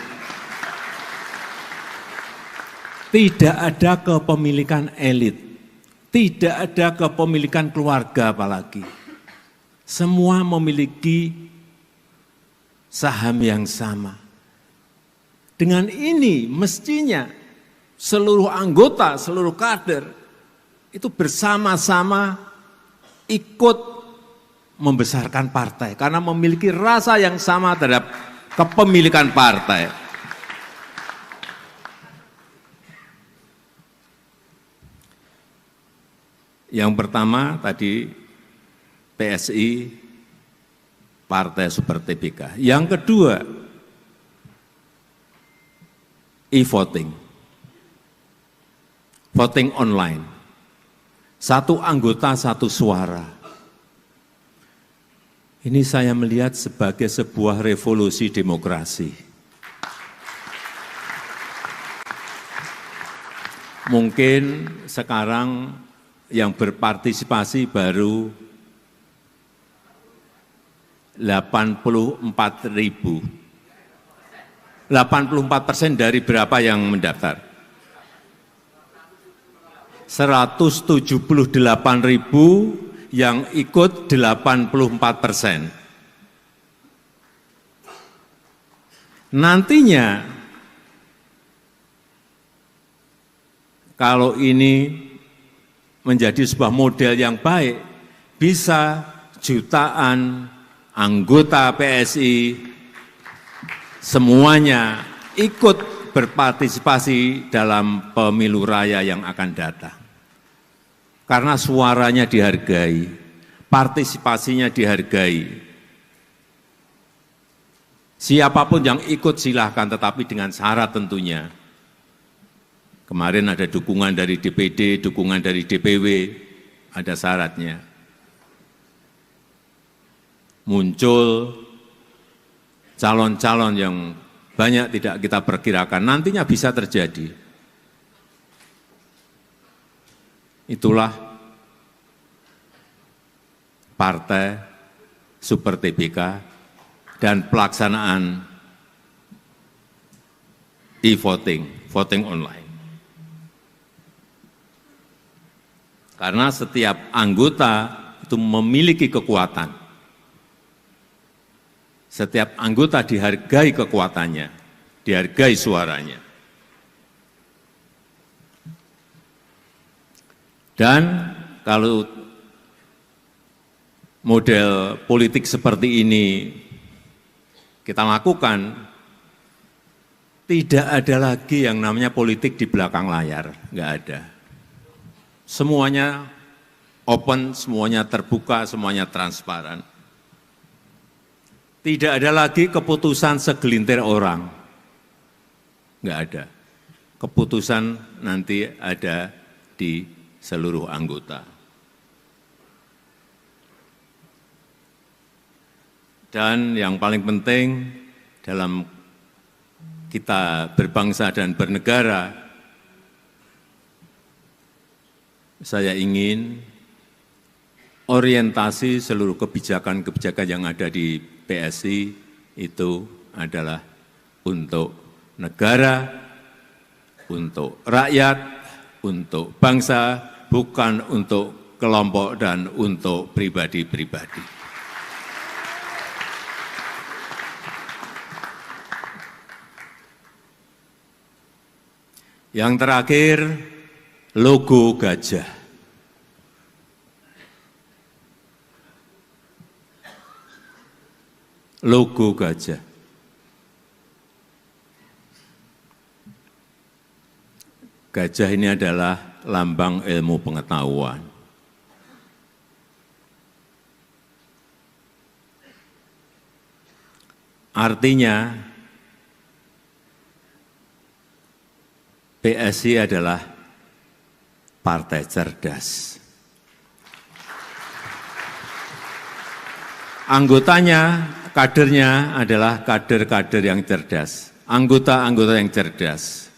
Tidak ada kepemilikan elit, tidak ada kepemilikan keluarga apalagi. Semua memiliki saham yang sama. Dengan ini mestinya seluruh anggota, seluruh kader itu bersama-sama ikut membesarkan partai karena memiliki rasa yang sama terhadap kepemilikan partai. Yang pertama tadi PSI Partai Super TBK. Yang kedua e-voting. Voting online, satu anggota satu suara. Ini saya melihat sebagai sebuah revolusi demokrasi. Mungkin sekarang yang berpartisipasi baru 84.000. 84% dari berapa yang mendaftar? 178.000 yang ikut 84%. Nantinya kalau ini menjadi sebuah model yang baik, bisa jutaan anggota PSI semuanya ikut berpartisipasi dalam pemilu raya yang akan datang. Karena suaranya dihargai, partisipasinya dihargai. Siapapun yang ikut silahkan, tetapi dengan syarat tentunya. Kemarin ada dukungan dari DPD, dukungan dari DPW, ada syaratnya. Muncul calon-calon yang banyak tidak kita perkirakan, nantinya bisa terjadi. Itulah Partai Super TBK dan pelaksanaan e-voting, voting online. Karena setiap anggota itu memiliki kekuatan. Setiap anggota dihargai kekuatannya, dihargai suaranya. Dan kalau model politik seperti ini kita lakukan, tidak ada lagi yang namanya politik di belakang layar, nggak ada. Semuanya open, semuanya terbuka, semuanya transparan. Tidak ada lagi keputusan segelintir orang, nggak ada. Keputusan nanti ada di seluruh anggota. Dan yang paling penting dalam kita berbangsa dan bernegara, saya ingin orientasi seluruh kebijakan-kebijakan yang ada di PSI itu adalah untuk negara, untuk rakyat, untuk bangsa, bukan untuk kelompok dan untuk pribadi-pribadi. Yang terakhir, logo gajah. Logo gajah. Gajah ini adalah lambang ilmu pengetahuan. Artinya, PSI adalah partai cerdas. Anggotanya, kadernya adalah kader-kader yang cerdas, anggota-anggota yang cerdas.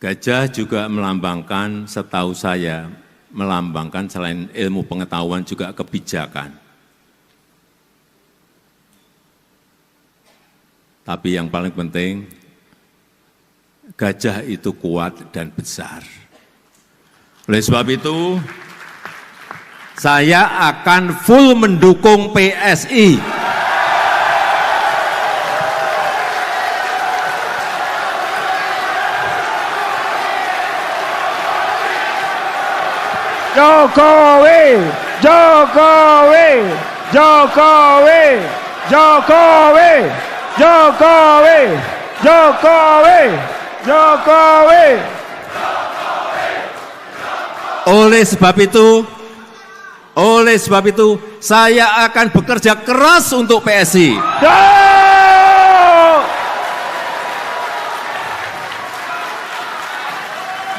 Gajah juga melambangkan, setahu saya, melambangkan selain ilmu pengetahuan juga kebijakan. Tapi yang paling penting, gajah itu kuat dan besar. Oleh sebab itu, saya akan full mendukung PSI. Jokowi, Jokowi, Jokowi, Jokowi, Jokowi, Jokowi, Jokowi. Oleh sebab itu, saya akan bekerja keras untuk PSI.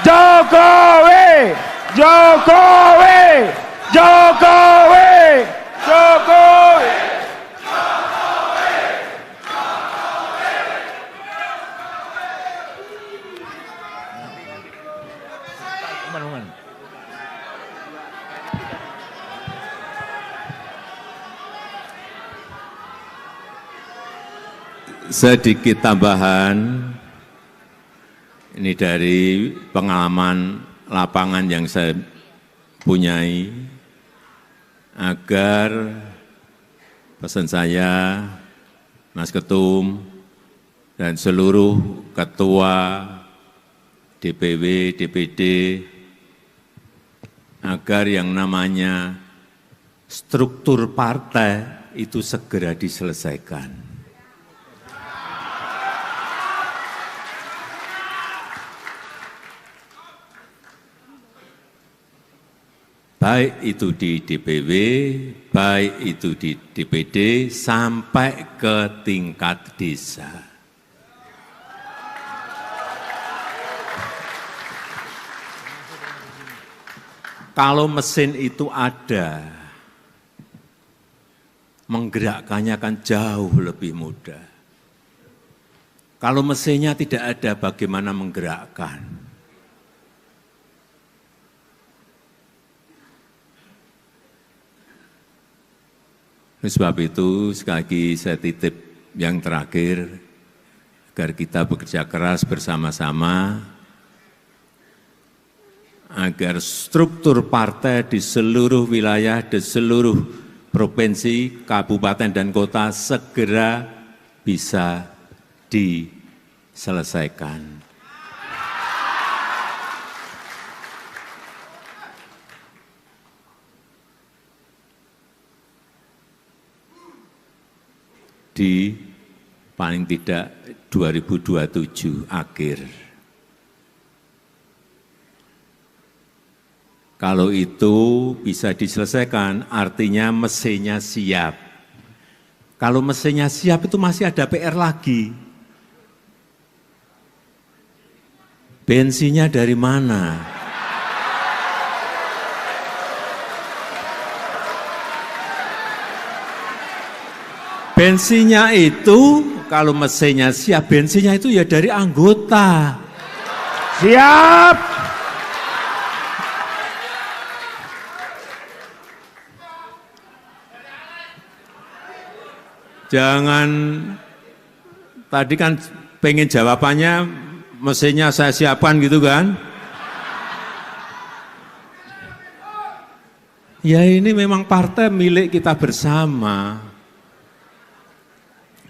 Jokowi, Jokowi, Jokowi, Jokowi. Sedikit tambahan, ini dari pengalaman lapangan yang saya punyai, agar pesan saya, Mas Ketum, dan seluruh ketua DPW, DPD, agar yang namanya struktur partai itu segera diselesaikan. Baik itu di DPW, baik itu di DPD, sampai ke tingkat desa. Kalau mesin itu ada, menggerakkannya akan jauh lebih mudah. Kalau mesinnya tidak ada, bagaimana menggerakkan? Oleh sebab itu, sekali lagi saya titip yang terakhir, agar kita bekerja keras bersama-sama, agar struktur partai di seluruh wilayah, di seluruh provinsi, kabupaten, dan kota segera bisa diselesaikan. Di paling tidak 2027 akhir. Kalau itu bisa diselesaikan, artinya mesinnya siap. Kalau mesinnya siap itu masih ada PR lagi. Bensinnya dari mana? Bensinnya itu, kalau mesinnya siap, bensinnya itu ya dari anggota. Siap. Jangan, tadi kan pengen jawabannya, mesinnya saya siapkan gitu kan. Ya ini memang partai milik kita bersama.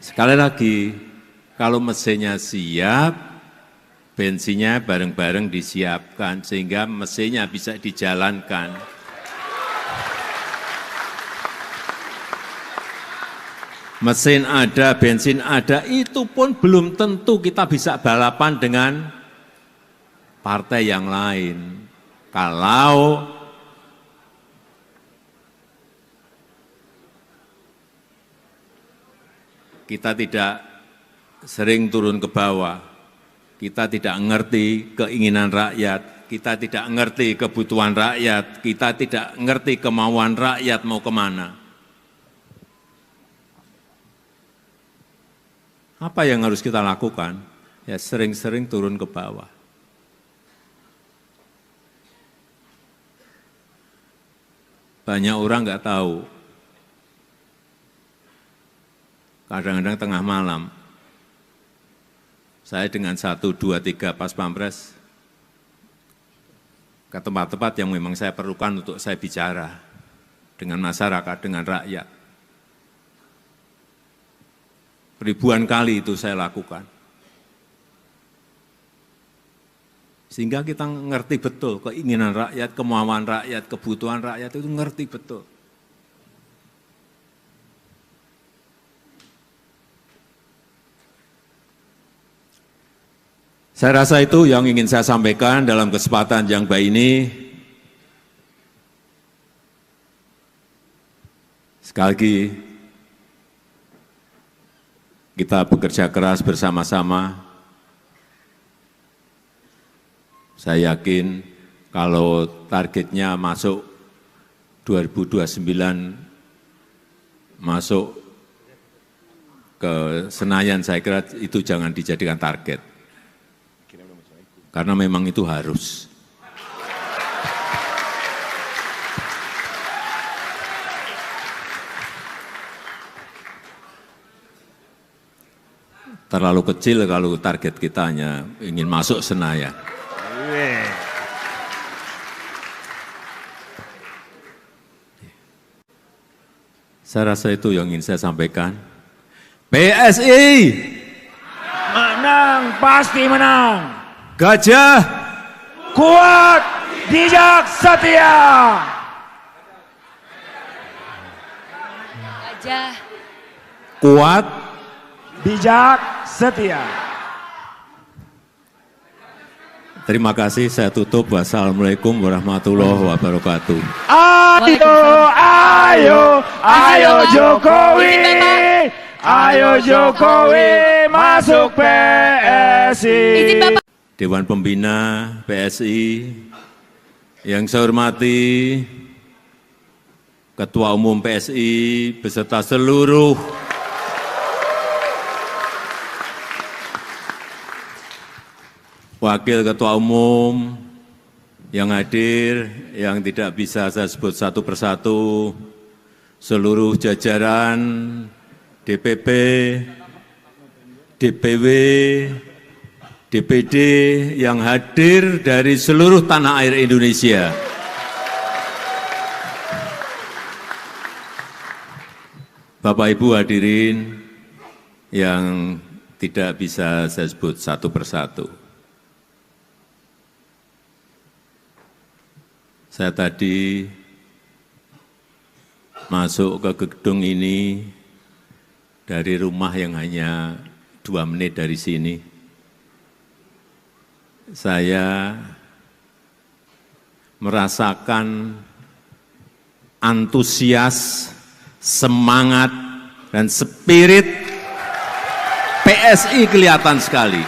Sekali lagi, kalau mesinnya siap, bensinnya bareng-bareng disiapkan, sehingga mesinnya bisa dijalankan. mesin ada, bensin ada, itu pun belum tentu kita bisa balapan dengan partai yang lain. Kalau kita tidak sering turun ke bawah, kita tidak mengerti keinginan rakyat, kita tidak mengerti kebutuhan rakyat, kita tidak mengerti kemauan rakyat mau kemana. Apa yang harus kita lakukan? Ya sering-sering turun ke bawah. Banyak orang nggak tahu. Kadang-kadang tengah malam, saya dengan 1, 2, 3 pas pampres ke tempat-tempat yang memang saya perlukan untuk saya bicara dengan masyarakat, dengan rakyat. Ribuan kali itu saya lakukan. Sehingga kita ngerti betul keinginan rakyat, kemauan rakyat, kebutuhan rakyat itu ngerti betul. Saya rasa itu yang ingin saya sampaikan dalam kesempatan yang baik ini. Sekali lagi, kita bekerja keras bersama-sama. Saya yakin kalau targetnya masuk 2029, masuk ke Senayan, saya kira itu jangan dijadikan target. Karena memang itu harus. Terlalu kecil kalau target kita hanya ingin masuk Senayan. Saya rasa itu yang ingin saya sampaikan. PSI menang, pasti menang. Gajah Kuat, bijak, setia. Gajah kuat, Bijak, setia. terima kasih, saya tutup. Wassalamualaikum warahmatullahi wabarakatuh. Ayo Jokowi. Ayo Jokowi masuk PSI. Dewan Pembina PSI, yang saya hormati Ketua Umum PSI beserta seluruh Wakil Ketua Umum yang hadir, yang tidak bisa saya sebut satu persatu, seluruh jajaran DPP, DPW, DPD yang hadir dari seluruh tanah air Indonesia. Bapak Ibu hadirin yang tidak bisa saya sebut satu persatu. Saya tadi masuk ke gedung ini dari rumah yang hanya 2 menit dari sini. Saya merasakan antusias, semangat, dan spirit PSI kelihatan sekali.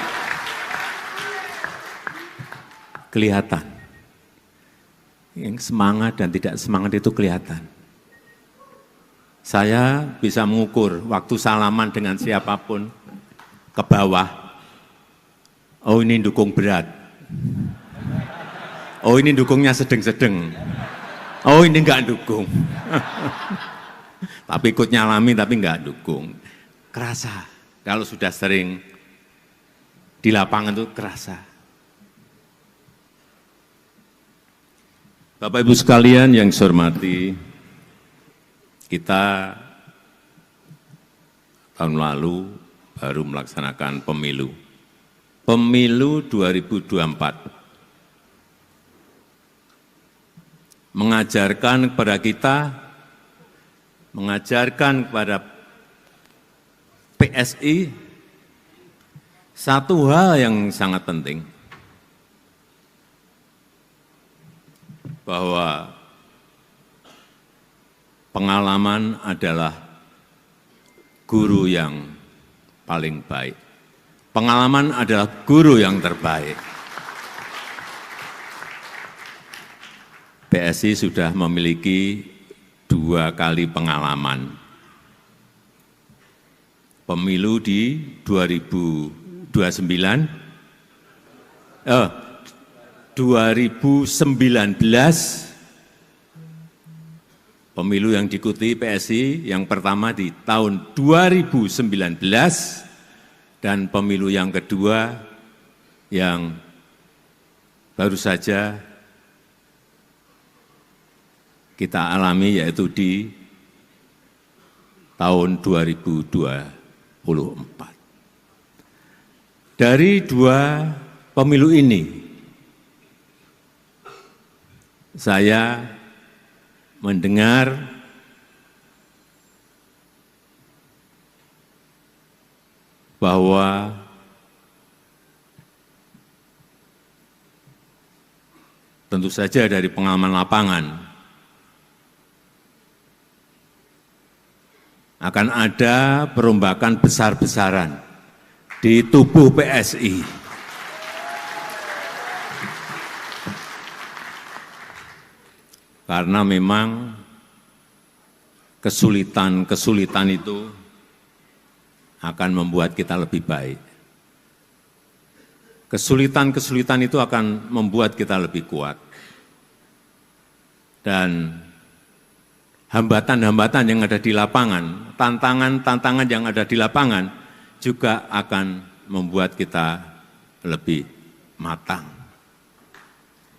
Kelihatan. Yang semangat dan tidak semangat itu kelihatan. Saya bisa mengukur waktu salaman dengan siapapun ke bawah. Oh ini dukung berat. Oh ini dukungnya sedeng-sedeng. Oh ini enggak dukung. Tapi ikut nyalami tapi enggak dukung. Kerasa. Kalau sudah sering di lapangan itu kerasa. Bapak Ibu sekalian yang saya hormati, kita tahun lalu baru melaksanakan pemilu. Pemilu 2024 mengajarkan kepada kita, mengajarkan kepada PSI, satu hal yang sangat penting, bahwa pengalaman adalah guru yang paling baik. Pengalaman adalah guru yang terbaik. PSI sudah memiliki 2 kali pengalaman. Pemilu di 2019, pemilu yang diikuti PSI yang pertama di tahun 2019, dan pemilu yang kedua yang baru saja kita alami, yaitu di tahun 2024. Dari 2 pemilu ini, saya mendengar bahwa tentu saja dari pengalaman lapangan akan ada perombakan besar-besaran di tubuh PSI. Karena memang kesulitan-kesulitan itu akan membuat kita lebih baik. Kesulitan-kesulitan itu akan membuat kita lebih kuat. Dan hambatan-hambatan yang ada di lapangan, tantangan-tantangan yang ada di lapangan juga akan membuat kita lebih matang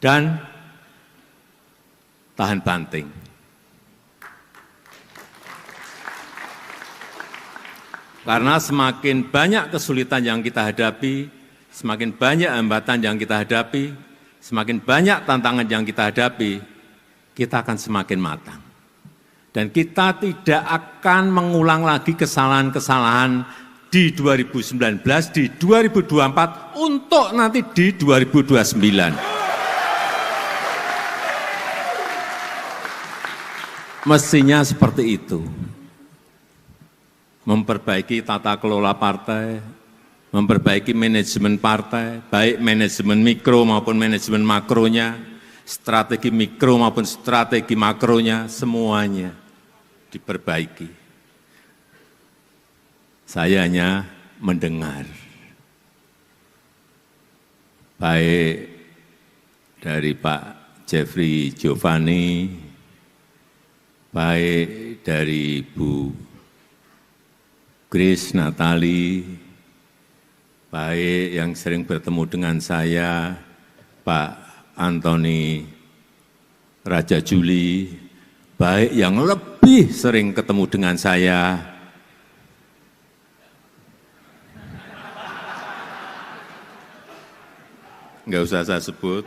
dan tahan banting. Karena semakin banyak kesulitan yang kita hadapi, semakin banyak hambatan yang kita hadapi, semakin banyak tantangan yang kita hadapi, kita akan semakin matang. Dan kita tidak akan mengulang lagi kesalahan-kesalahan di 2019, di 2024, untuk nanti di 2029. Mestinya seperti itu. Memperbaiki tata kelola partai, memperbaiki manajemen partai, baik manajemen mikro maupun manajemen makronya, strategi mikro maupun strategi makronya, semuanya diperbaiki. Saya hanya mendengar, baik dari Pak Jeffrey Giovanni, baik dari Bu Grace Natali, baik yang sering bertemu dengan saya, Pak Antoni Raja Juli, baik yang lebih sering ketemu dengan saya, enggak usah saya sebut,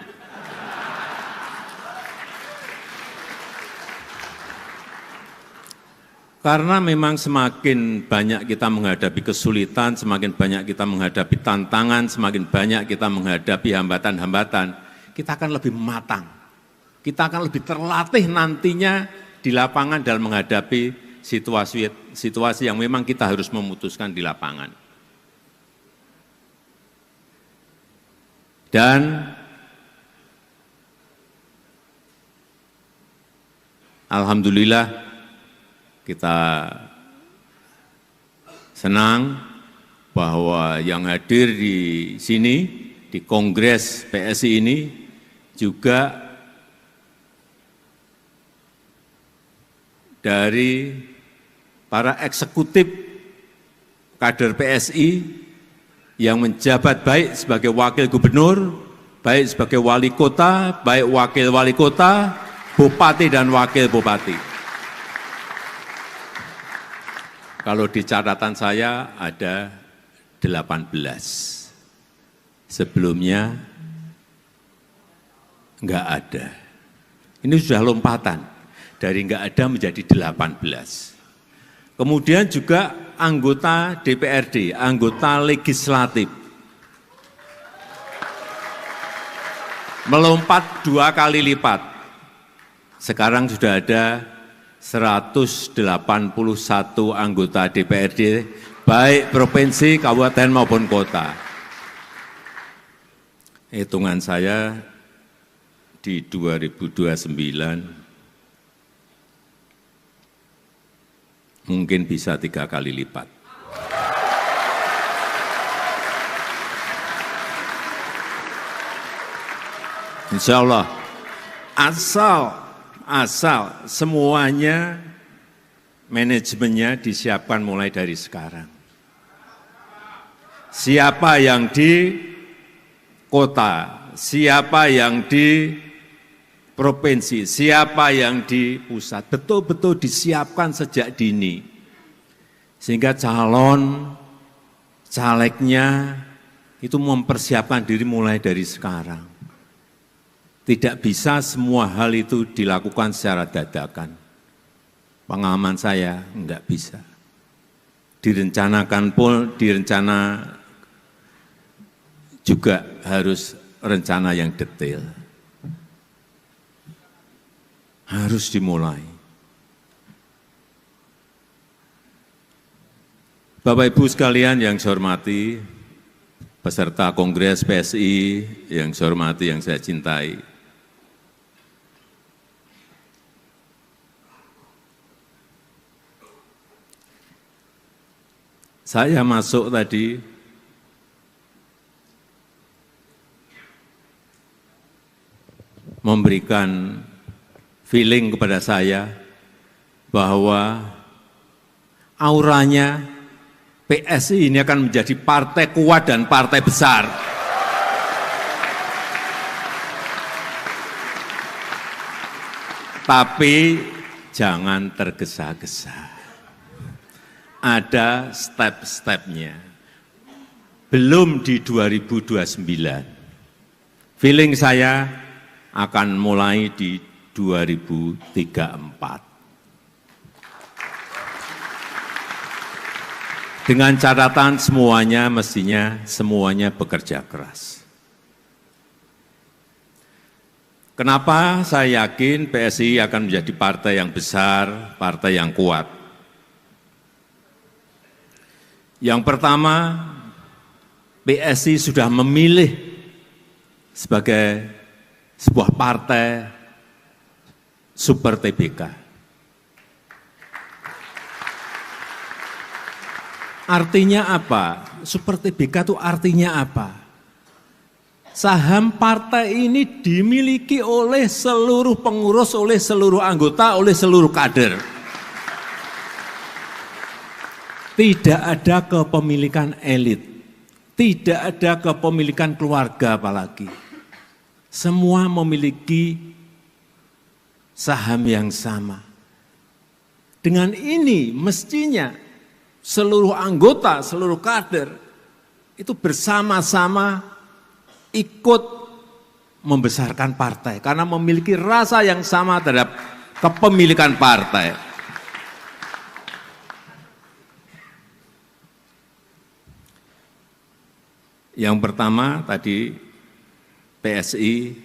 karena memang semakin banyak kita menghadapi kesulitan, semakin banyak kita menghadapi tantangan, semakin banyak kita menghadapi hambatan-hambatan, kita akan lebih matang. Kita akan lebih terlatih nantinya di lapangan dalam menghadapi situasi yang memang kita harus memutuskan di lapangan. Dan alhamdulillah, kita senang bahwa yang hadir di sini, di Kongres PSI ini, juga dari para eksekutif kader PSI yang menjabat baik sebagai wakil gubernur, baik sebagai wali kota, baik wakil wali kota, bupati dan wakil bupati. Kalau di catatan saya ada 18. Sebelumnya enggak ada. Ini sudah lompatan dari enggak ada menjadi 18. Kemudian juga anggota DPRD, anggota legislatif, melompat 2 kali lipat. Sekarang sudah ada 181 anggota DPRD, baik provinsi, kabupaten maupun kota. Hitungan saya di 2029 mungkin bisa 3 kali lipat. Insya Allah, asal semuanya manajemennya disiapkan mulai dari sekarang. Siapa yang di kota, siapa yang di provinsi, siapa yang di pusat, betul-betul disiapkan sejak dini. Sehingga calon, calegnya itu mempersiapkan diri mulai dari sekarang. Tidak bisa semua hal itu dilakukan secara dadakan. Pengalaman saya enggak bisa. Direncanakan pun, direncana juga harus rencana yang detail. Harus dimulai. Bapak Ibu sekalian yang saya hormati, peserta Kongres PSI yang saya hormati, yang saya cintai. Saya masuk tadi memberikan feeling kepada saya bahwa auranya PSI ini akan menjadi partai kuat dan partai besar. Tapi jangan tergesa-gesa. Ada step-stepnya. Belum di 2029. Feeling saya akan mulai di 2034. Dengan catatan semuanya mestinya semuanya bekerja keras. Kenapa saya yakin PSI akan menjadi partai yang besar, partai yang kuat? Yang pertama, PSI sudah memilih sebagai sebuah partai super TBK. Artinya apa? Super TBK itu artinya apa? Saham partai ini dimiliki oleh seluruh pengurus, oleh seluruh anggota, oleh seluruh kader. Tidak ada kepemilikan elit, tidak ada kepemilikan keluarga apalagi. Semua memiliki saham yang sama. Dengan ini mestinya seluruh anggota, seluruh kader itu bersama-sama ikut membesarkan partai karena memiliki rasa yang sama terhadap kepemilikan partai. Yang pertama tadi PSI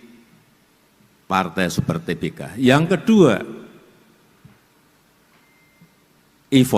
partai super TBK. Yang kedua